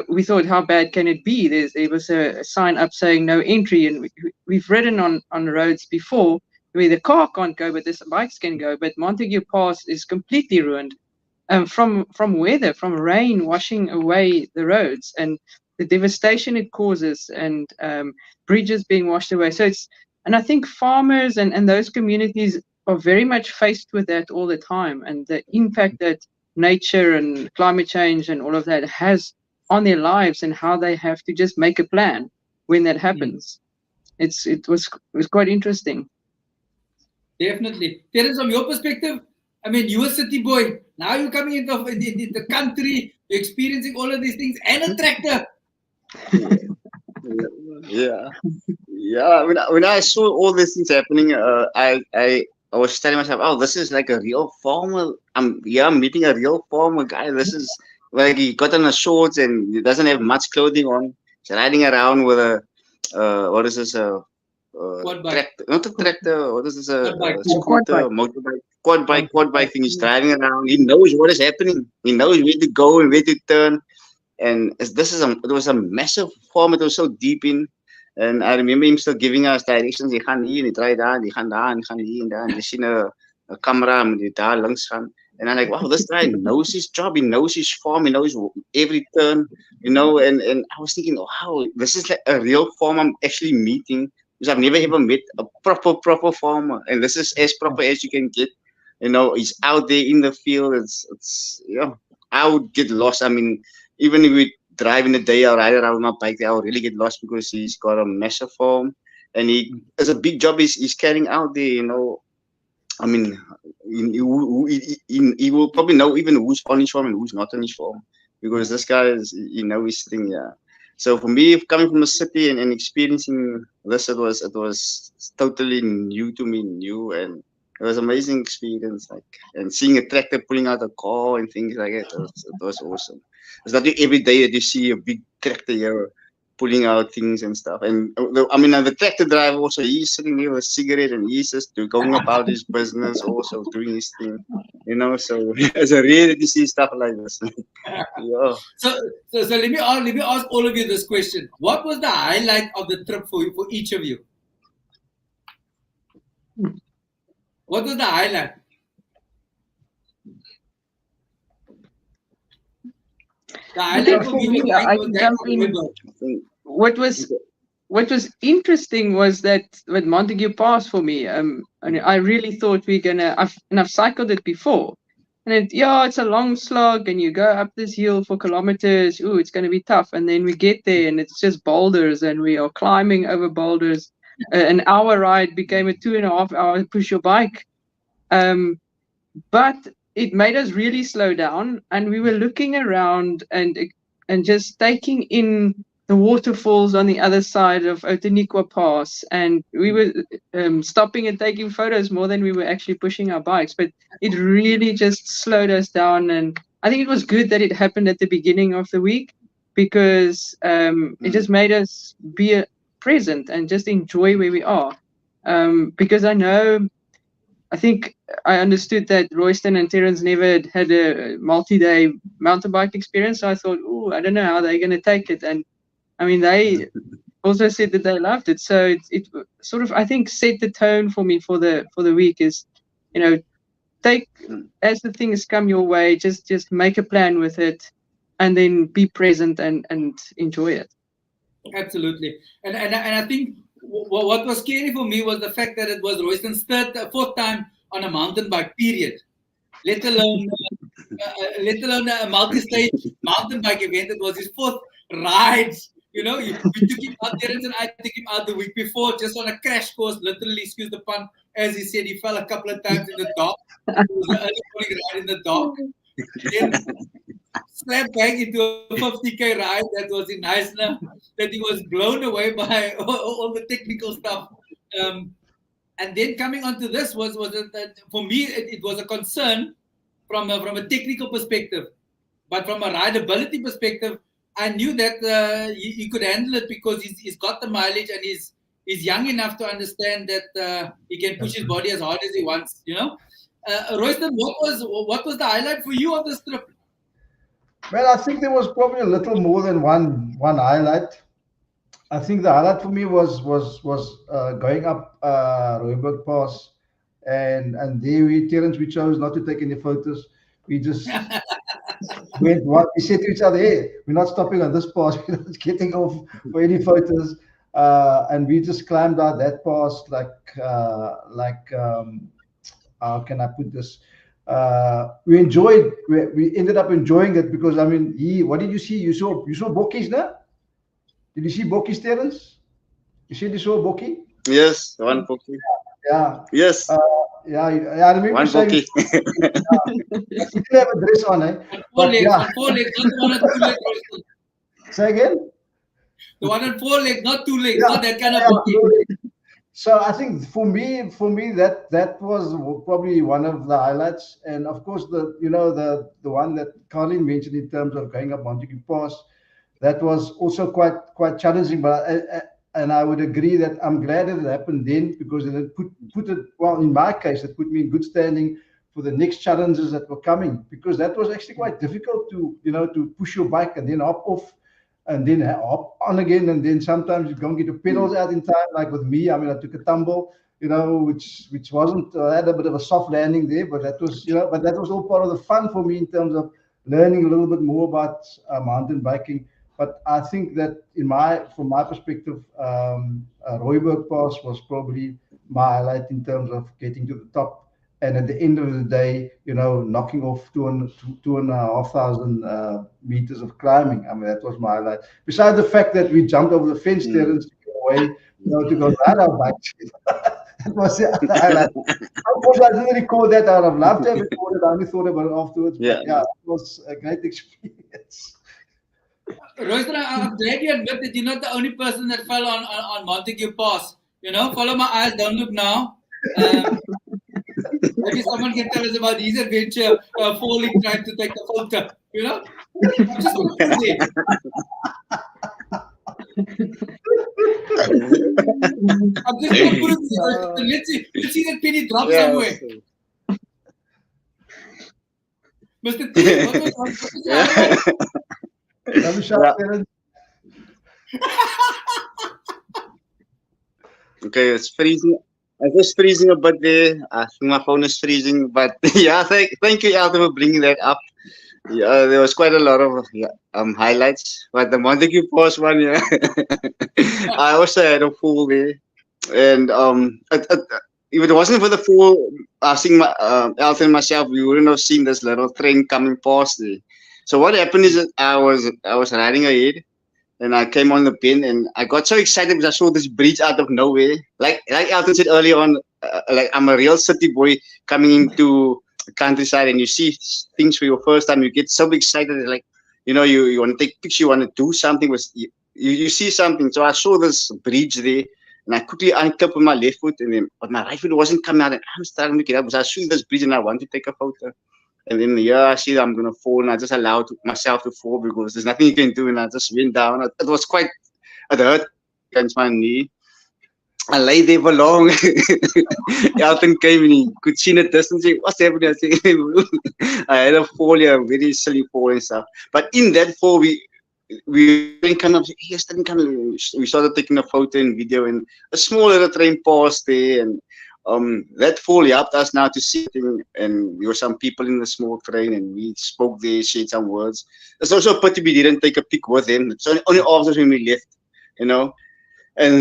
Speaker 2: we thought, how bad can it be? There was a sign up saying no entry, and we've ridden on roads before where the car can't go, but the bikes can go. But Montague Pass is completely ruined from weather, from rain washing away the roads, and the devastation it causes, and bridges being washed away. So and I think farmers and those communities are very much faced with that all the time, and the impact that nature and climate change and all of that has on their lives, and how they have to just make a plan when that happens. It was quite interesting.
Speaker 1: Definitely. Terence, from your perspective, I mean, you're a city boy. Now you're coming into the country, you're experiencing all of these things, and a tractor.
Speaker 3: Yeah. When I saw all these things happening, I was telling myself, "Oh, this is like a real farmer. I'm meeting a real farmer guy. This is like he got on the shorts and he doesn't have much clothing on. He's riding around with a what is this?
Speaker 1: Quad bike.
Speaker 3: Tractor, not a tractor. What is this?
Speaker 2: Quad
Speaker 3: motorbike, quad bike thing. He's driving around. He knows what is happening. He knows where to go and where to turn. And it was a massive farm. It was so deep in. And I remember him still giving us directions. He gaan hier, he draai daar, he gaan daar, he gaan hier en daar. And just seen a camera and he daar langs gaan. And I'm like, wow, this guy knows his job. He knows his farm. He knows every turn, And I was thinking, wow, this is like a real farm I'm actually meeting. Because I've never ever met a proper farmer. And this is as proper as you can get. He's out there in the field. It's I would get lost. I mean, even if we drive in the day or ride around with my bike, I would really get lost because he's got a massive farm, and he as a big job he's carrying out there. You know, I mean, he will probably know even who's on his farm and who's not on his farm because this guy is he knows his thing. Yeah. So for me, coming from a city and experiencing this, it was totally new to me, new, and it was amazing experience. Like and seeing a tractor pulling out a car and things like that, it was awesome. It's not every day that you see a big tractor here pulling out things and stuff. And I mean, the tractor driver also, he's sitting there with a cigarette and he's just going about his business, also doing his thing, you know. So it's a rare to see stuff like this. Yeah.
Speaker 1: So let me ask all of you this question: what was the highlight of the trip for each of you? What was the highlight? The highlight for me was
Speaker 2: I can jump in. What was interesting was that with Montague Pass for me, and I really thought I've cycled it before, and it's a long slog, and you go up this hill for kilometers. Ooh, it's going to be tough, and then we get there, and it's just boulders, and we are climbing over boulders. An hour ride became a 2.5 hour push your bike, but it made us really slow down, and we were looking around and just taking in the waterfalls on the other side of Outeniqua Pass, and we were stopping and taking photos more than we were actually pushing our bikes. But it really just slowed us down, and I think it was good that it happened at the beginning of the week because it just made us be present and just enjoy where we are. Because I think I understood that Royston and Terence never had a multi-day mountain bike experience. So I thought, I don't know how they're going to take it. And I mean, they also said that they loved it. So it sort of, I think, set the tone for me for the week is, take as the things come your way, just make a plan with it and then be present and enjoy it.
Speaker 1: Absolutely. And I think what was scary for me was the fact that it was Royston's fourth time on a mountain bike, period. Let alone a multi-stage mountain bike event. It was his fourth ride. We took him out, Terence and I took him out the week before just on a crash course, literally, excuse the pun. As he said, he fell a couple of times in the dark. It was an early morning ride in the dark. Then slapped back into a 50K ride that was in Knysna, that he was blown away by all the technical stuff. And then coming onto this was that for me it was a concern from a technical perspective, but from a rideability perspective, I knew that he could handle it because he's got the mileage and he's young enough to understand that he can push his body as hard as he wants. Royston, what was the highlight for you of this trip?
Speaker 4: Well, I think there was probably a little more than one highlight. I think the highlight for me was going up Rooiberg Pass, and there Terence, we chose not to take any photos. We just went. We said to each other, "Hey, we're not stopping on this pass. We're not getting off for any photos." And we just climbed out that pass how can I put this? We ended up enjoying it because I mean, what did you see? You saw bokkies, no? Did you see bokkies, Terence? You said you saw a bokkie?
Speaker 3: Yes, one bokkie.
Speaker 4: Yeah.
Speaker 3: Yes.
Speaker 4: I remember
Speaker 3: one
Speaker 4: saying.
Speaker 3: bokkie.
Speaker 4: You didn't have a dress on, eh?
Speaker 1: On 4 legs, not the one on 2 legs.
Speaker 4: Say again?
Speaker 1: The one on 4 legs, not 2 legs, not that kind of bokkie.
Speaker 4: So I think for me that was probably one of the highlights, and of course the one that Karlien mentioned in terms of going up Montague Pass, that was also quite challenging. But I would agree that I'm glad that it happened then because it put it well in my case it put me in good standing for the next challenges that were coming, because that was actually quite difficult to push your bike and then hop off and then hop on again, and then sometimes you don't get your pedals out in time. Like with me, I mean, I took a tumble, which wasn't. I had a bit of a soft landing there, but that was, but that was all part of the fun for me in terms of learning a little bit more about mountain biking. But I think that from my perspective, Rooiberg Pass was probably my highlight in terms of getting to the top And at the end of the day, knocking off 2,500 meters of climbing. I mean, that was my highlight. Besides the fact that we jumped over the fence, Terence, to get away, to go ride our bikes. That was the other highlight. I didn't record that. I'd have loved to have recorded. I only thought about it afterwards. But yeah, it was a great experience.
Speaker 1: Royston, I'm glad you admit that you're not the only person that fell on Montague Pass. Follow my eyes, don't look now. Maybe someone can tell us about his adventure falling, trying to take a photo. I'm just going to put it there. I'm just going to put it there. Let's see that penny drop somewhere. Mr. T, what was your
Speaker 3: Okay, it's freezing. I was freezing a bit there. I think my phone is freezing, but yeah, thank you, Alton, for bringing that up. Yeah, there was quite a lot of highlights, but the Montague Pass one, yeah, I also had a fall there, and if it wasn't for the fall, I think Alton and myself, we wouldn't have seen this little train coming past there. So what happened is that I was riding ahead. And I came on the pin, and I got so excited because I saw this bridge out of nowhere. Like Alton said earlier on, like I'm a real city boy coming into the countryside, and you see things for your first time. You get so excited, like you want to take pictures, you want to do something. You see something. So I saw this bridge there, and I quickly unclipped with my left foot, but my right foot wasn't coming out, and I'm starting to get up because I saw this bridge, and I want to take a photo. And then I see that I'm gonna fall, and I just allowed myself to fall because there's nothing you can do, and I just went down. It hurt against my knee. I lay there for long. Alton came and he could see in the distance. What's happening? I said, I had a fall, a very silly fall and stuff. But in that fall, we started taking a photo and video, and a small little train passed there, and that fall helped us now to see it, and there were some people in the small train, and we spoke there, shared some words. It's also a pity we didn't take a pic with them. It's only after when we left, And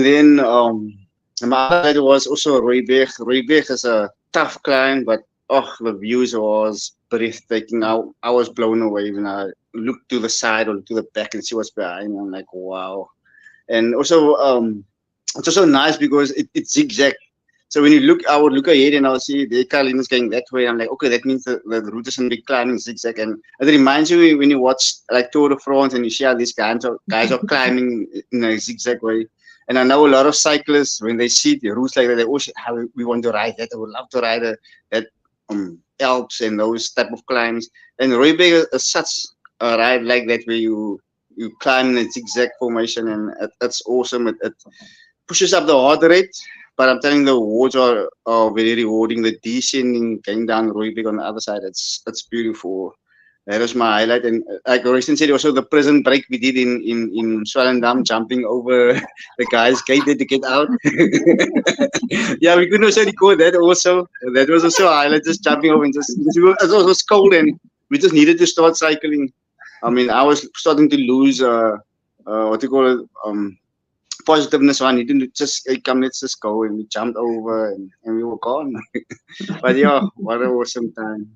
Speaker 3: then my other was also Rooiberg. Rooiberg is a tough climb, but the views was breathtaking. I was blown away when I looked to the side or to the back and see what's behind me. I'm like, wow. And also, it's also nice because it's zigzag. So when I would look ahead and I'll see the Karlien is going that way. I'm like, okay, that means the route is going to be climbing zigzag. And it reminds you when you watch like Tour de France and you see how these guys are climbing in a zigzag way. And I know a lot of cyclists, when they see the routes like that, they always say, we want to ride that. I would love to ride that Alps and those type of climbs. And Rooiberg is such a ride like that where you climb in a zigzag formation, and it's awesome. It pushes up the heart rate. But I'm telling you, the rewards are very rewarding. The descending, going down Rooiberg on the other side, it's beautiful. That was my highlight. And like Royston said, also the prison break we did in Swellendam, jumping over the guy's gate there to get out. Yeah, we could also record that also. That was also a highlight, just jumping over. And it was cold, and we just needed to start cycling. I mean, I was starting to lose, positiveness. I needed to just, hey, come, let's just go. And we jumped over, and we were gone. But yeah, what an awesome time.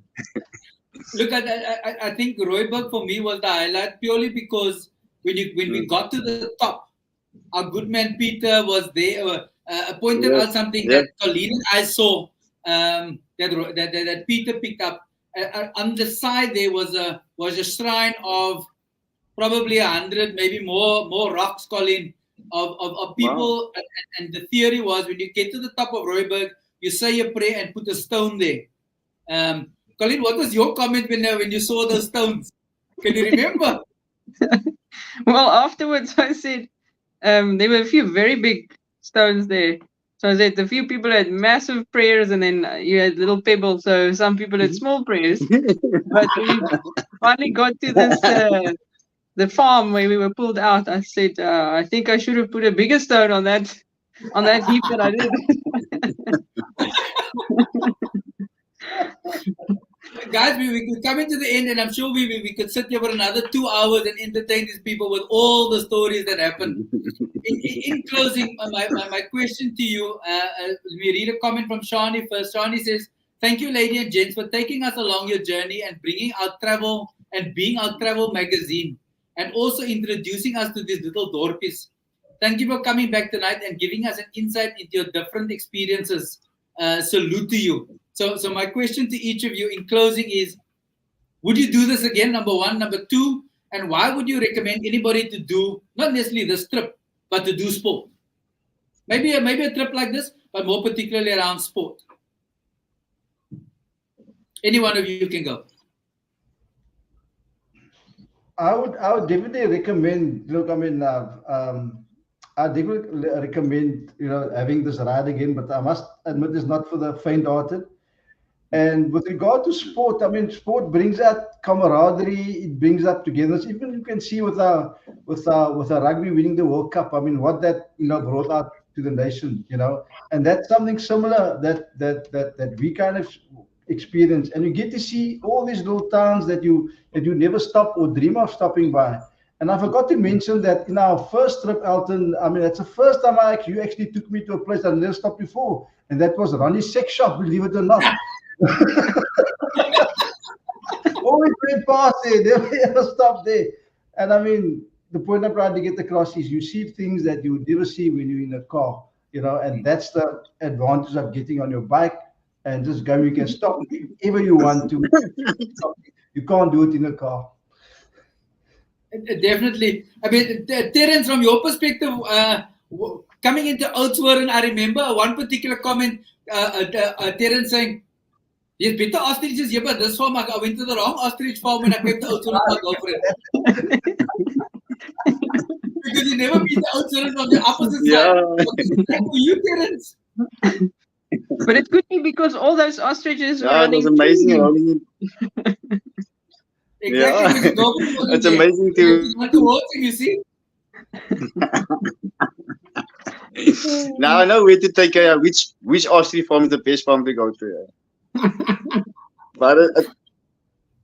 Speaker 1: Look, I think Rooiberg for me was the highlight purely because when we got to the top, our good man Peter was there, pointed out something that Karlien and I saw that Peter picked up. On the side there was a shrine of probably 100, maybe more rocks, Karlien, of people. Wow. And the theory was when you get to the top of Rooiberg, you say a prayer and put a stone there. Karlien, what was your comment when you saw those stones? Can you remember?
Speaker 2: Well, afterwards I said there were a few very big stones there. So I said a few people had massive prayers, and then you had little pebbles. So some people had small prayers. But we finally got to this the farm where we were pulled out. I said I think I should have put a bigger stone on that heap that I did.
Speaker 1: Guys, we could come into the end, and I'm sure we could sit here for another 2 hours and entertain these people with all the stories that happened. In closing, my question to you, we read a comment from Shani first. Shani says, Thank you, ladies and gents, for taking us along your journey and bringing out travel and being our travel magazine and also introducing us to these little dorpies. Thank you for coming back tonight and giving us an insight into your different experiences. Salute to you. So my question to each of you in closing is, would you do this again, number one? Number two, and why would you recommend anybody to do, not necessarily this trip, but to do sport? Maybe a trip like this, but more particularly around sport. Any one of you can go.
Speaker 4: I would definitely recommend. Look, I mean, I definitely recommend having this ride again. But I must admit, it's not for the faint-hearted. And with regard to sport, I mean, sport brings out camaraderie. It brings up togetherness. Even you can see with our rugby winning the World Cup. I mean, what that brought out to the nation. And that's something similar that we kind of experience. And you get to see all these little towns that you never stop or dream of stopping by. And I forgot to mention that in our first trip, Elton, I mean, that's the first time you actually took me to a place I've never stopped before, and that was Ronnie's sex shop, believe it or not. Always went past there, never ever stopped there. And I mean, the point I'm trying to get across is you see things that you would never see when you're in a car, and that's the advantage of getting on your bike and just go. You can stop wherever you want to. You can't do it in a car.
Speaker 1: Definitely. I mean, Terence, from your perspective, coming into Oudtshoorn, I remember one particular comment, Terence saying, "Yes, better ostriches here, but this farm, I went to the wrong ostrich farm when I came to Oudtshoorn with my girlfriend." Because you never been to Oudtshoorn from the opposite side. For you, Terence.
Speaker 2: But it could be because all those ostriches were running.
Speaker 3: It was amazing.
Speaker 1: Exactly.
Speaker 3: Yeah. It's amazing
Speaker 1: to watch, you see.
Speaker 3: Now I know where to take which ostrich farm is the best farm to go to. But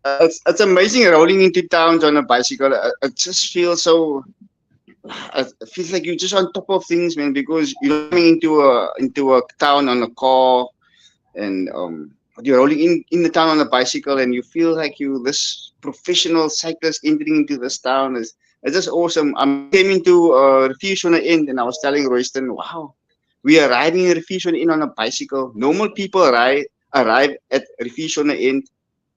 Speaker 3: it's amazing rolling into towns on a bicycle. It just feels so. It feels like you're just on top of things, man. Because you're coming into a town on a car, and you're rolling in the town on a bicycle, and you feel like you this professional cyclist entering into this town. It's just awesome. I came into Refuge on the end, and I was telling Royston, wow, we are riding in Refuge on the end on a bicycle. Normal people arrive at Refuge on the end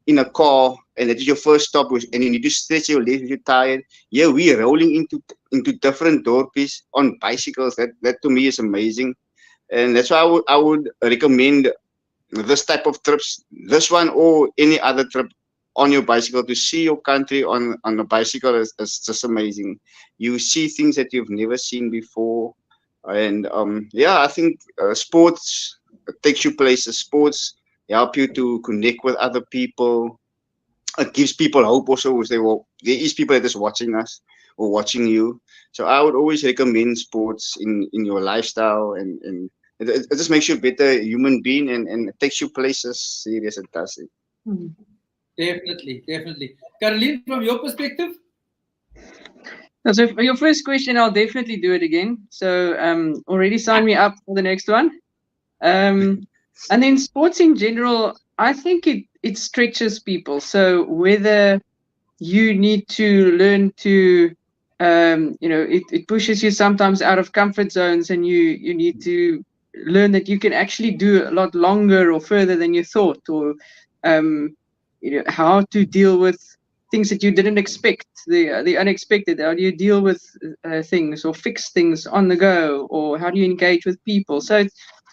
Speaker 3: in a car, and that is your first stop, and you need to stretch your legs if you're tired. Yeah, we are rolling into different dorpies on bicycles. That to me is amazing, and that's why I would recommend this type of trips, this one or any other trip on your bicycle. To see your country on a bicycle is just amazing. You see things that you've never seen before, and I think sports takes you places. Sports help you to connect with other people. It gives people hope also. There is people that is watching us or watching you. So I would always recommend sports in your lifestyle, and it just makes you a better human being, and it takes you places. Serious, it does it.
Speaker 1: Definitely. Karlien, from your perspective?
Speaker 2: So for your first question, I'll definitely do it again. So already sign me up for the next one. And then sports in general, I think it stretches people. So whether you need to learn to, it pushes you sometimes out of comfort zones, and you need to learn that you can actually do a lot longer or further than you thought, or how to deal with things that you didn't expect, the unexpected. How do you deal with things or fix things on the go, or how do you engage with people? So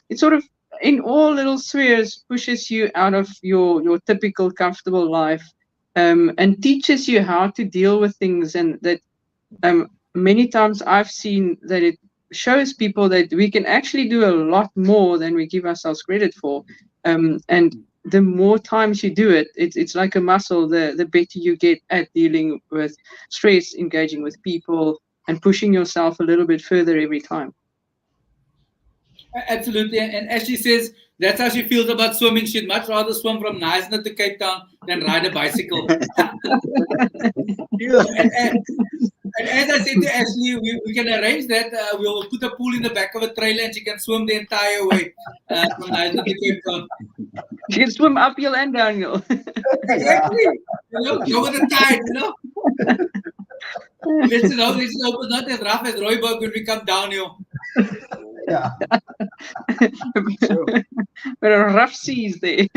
Speaker 2: it's sort of in all little spheres pushes you out of your typical comfortable life, and teaches you how to deal with things. And that many times I've seen that it shows people that we can actually do a lot more than we give ourselves credit for. And the more times you do it, it's like a muscle. The better you get at dealing with stress, engaging with people, and pushing yourself a little bit further every time.
Speaker 1: Absolutely. And as she says, that's how she feels about swimming. She'd much rather swim from Knysna to Cape Town than ride a bicycle. And as I said to Ashley, we can arrange that. We'll put a pool in the back of a trailer and she can swim the entire way from Knysna to Cape Town.
Speaker 2: You can swim uphill and downhill.
Speaker 1: Exactly. Go with the tide, Let's hope it's not as rough as Rooiberg when we come downhill.
Speaker 4: Yeah.
Speaker 2: But a rough seas there.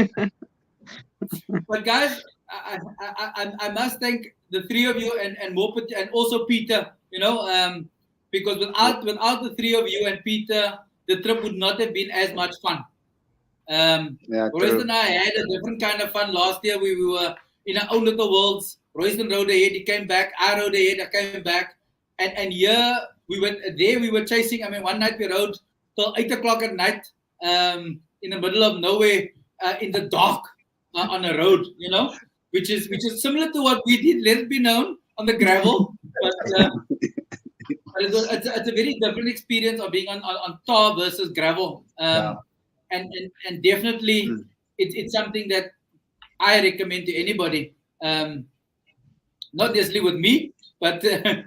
Speaker 1: But guys, I must thank the three of you and also Peter, because without the three of you and Peter, the trip would not have been as much fun. Royston and I had a different kind of fun last year. We were in our own little worlds. Royston rode ahead, he came back. I rode ahead, I came back. And here we were chasing. I mean, one night we rode till 8 o'clock at night in the middle of nowhere in the dark on a road, which is similar to what we did, let it be known, on the gravel. But it's a very different experience of being on tar versus gravel. And definitely it's something that I recommend to anybody. Not necessarily with me, but there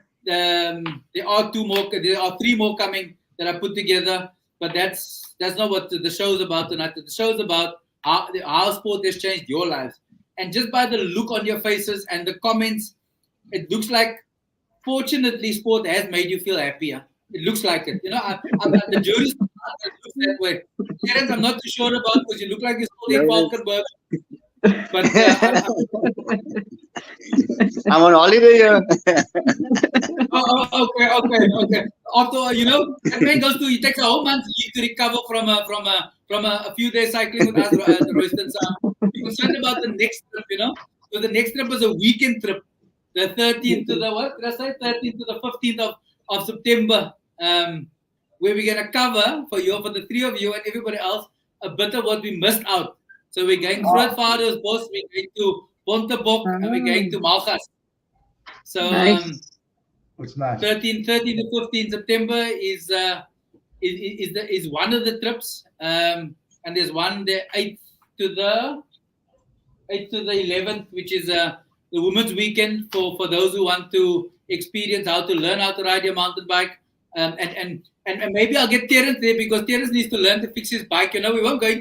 Speaker 1: are three more coming that I put together. But that's not what the show's about tonight. The show's about how sport has changed your lives. And just by the look on your faces and the comments, it looks like, fortunately, sport has made you feel happier. It looks like it. The jury's looks that way. Terence, I'm not too sure about because you look like you're still in Valkenburg. But
Speaker 3: I'm on holiday here.
Speaker 1: Okay. After that man he takes a whole month's leave to recover from a few days cycling with us at Royston. So I'm concerned about the next trip. So the next trip is a weekend trip, the 13th to the 13th to the 15th of September, where we're gonna cover for the three of you and everybody else a bit of what we missed out. So we're going to Grootvadersbos, we're going to Bontebok, and we're going to Malgas. So
Speaker 2: Nice.
Speaker 4: Nice.
Speaker 1: 13 to 15 September is one of the trips, and there's one the 8th to the 11th, which is the Women's Weekend for those who want to experience how to learn how to ride your mountain bike. And maybe I'll get Terence there because Terence needs to learn to fix his bike. We didn't go into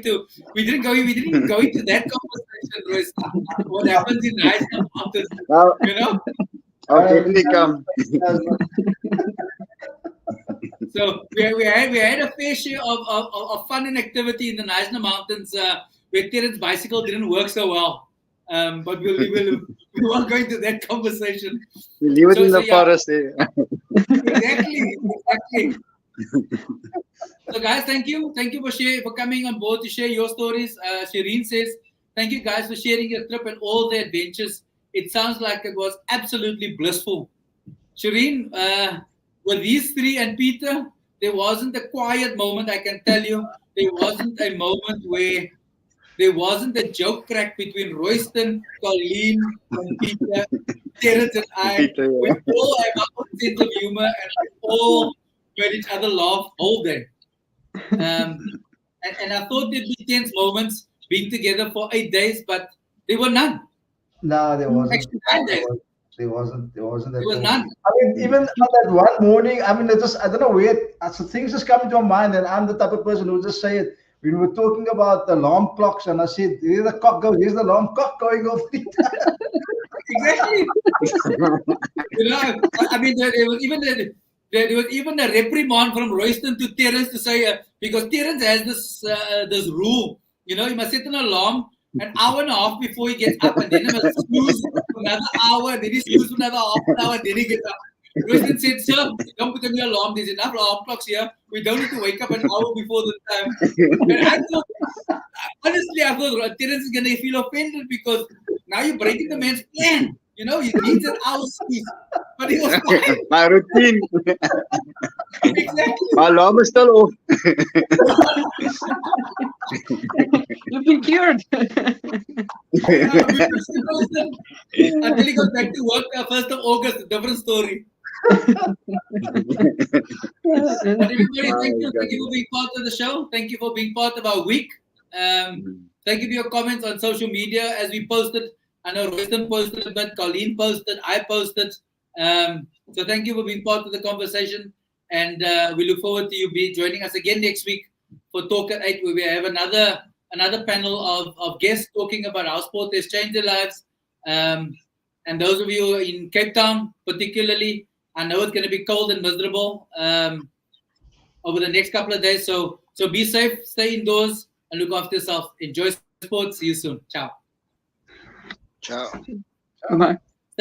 Speaker 1: that conversation, Royston. What happens in Knysna mountains,
Speaker 3: I'll definitely come.
Speaker 1: So we had a fair share of fun and activity in the Knysna mountains where Terence's bicycle didn't work so well. But we won't go into that conversation.
Speaker 3: We leave it in the forest.
Speaker 1: Exactly. So guys, thank you for coming on board to share your stories. Shireen says, thank you guys for sharing your trip and all the adventures. It sounds like it was absolutely blissful. Shireen, with these three and Peter, there wasn't a quiet moment, I can tell you. There wasn't a moment where there wasn't a joke crack between Royston, Karlien, and Peter, Terence and I. We all have our own sense of humor and we all made each other laugh all day. And I thought there'd be tense moments being together for 8 days, but there were none.
Speaker 4: No, there wasn't.
Speaker 1: Actually, 9 days.
Speaker 4: There wasn't. There was
Speaker 1: none.
Speaker 4: I mean, even on that one morning, I mean, I don't know where things just come into my mind, and I'm the type of person who just say it. We were talking about the alarm clocks, and I said, "Here the cock goes. Here's the alarm clock going off."
Speaker 1: Exactly. I mean, there was even a reprimand from Royston to Terence to say because Terence has this rule. He must set an alarm an hour and a half before he gets up, and then he must snooze for another hour, and then he snooze for another half an hour, and then he gets up. Royston said, "Sir, don't put any alarm. There's enough alarm clocks here. We don't need to wake up an hour before the time." And I thought Terence is going to feel offended because now you're breaking the man's plan. He needs an hour's sleep. But he was fine.
Speaker 3: My routine.
Speaker 1: Exactly.
Speaker 3: My alarm is still off.
Speaker 2: You've been cured.
Speaker 1: Until he goes back to work 1st of August, a different story. But everybody, thank you for being part of the show. Thank you for being part of our week. Thank you for your comments on social media as we posted. I know Royston posted a bit, Karlien posted, I posted. So thank you for being part of the conversation, and we look forward to you joining us again next week for Talk at 8, where we have another panel of guests talking about how sport has changed their lives. And those of you in Cape Town, particularly, I know it's going to be cold and miserable over the next couple of days. So be safe, stay indoors, and look after yourself. Enjoy sports. See you soon. Ciao.
Speaker 3: Ciao.
Speaker 2: Bye.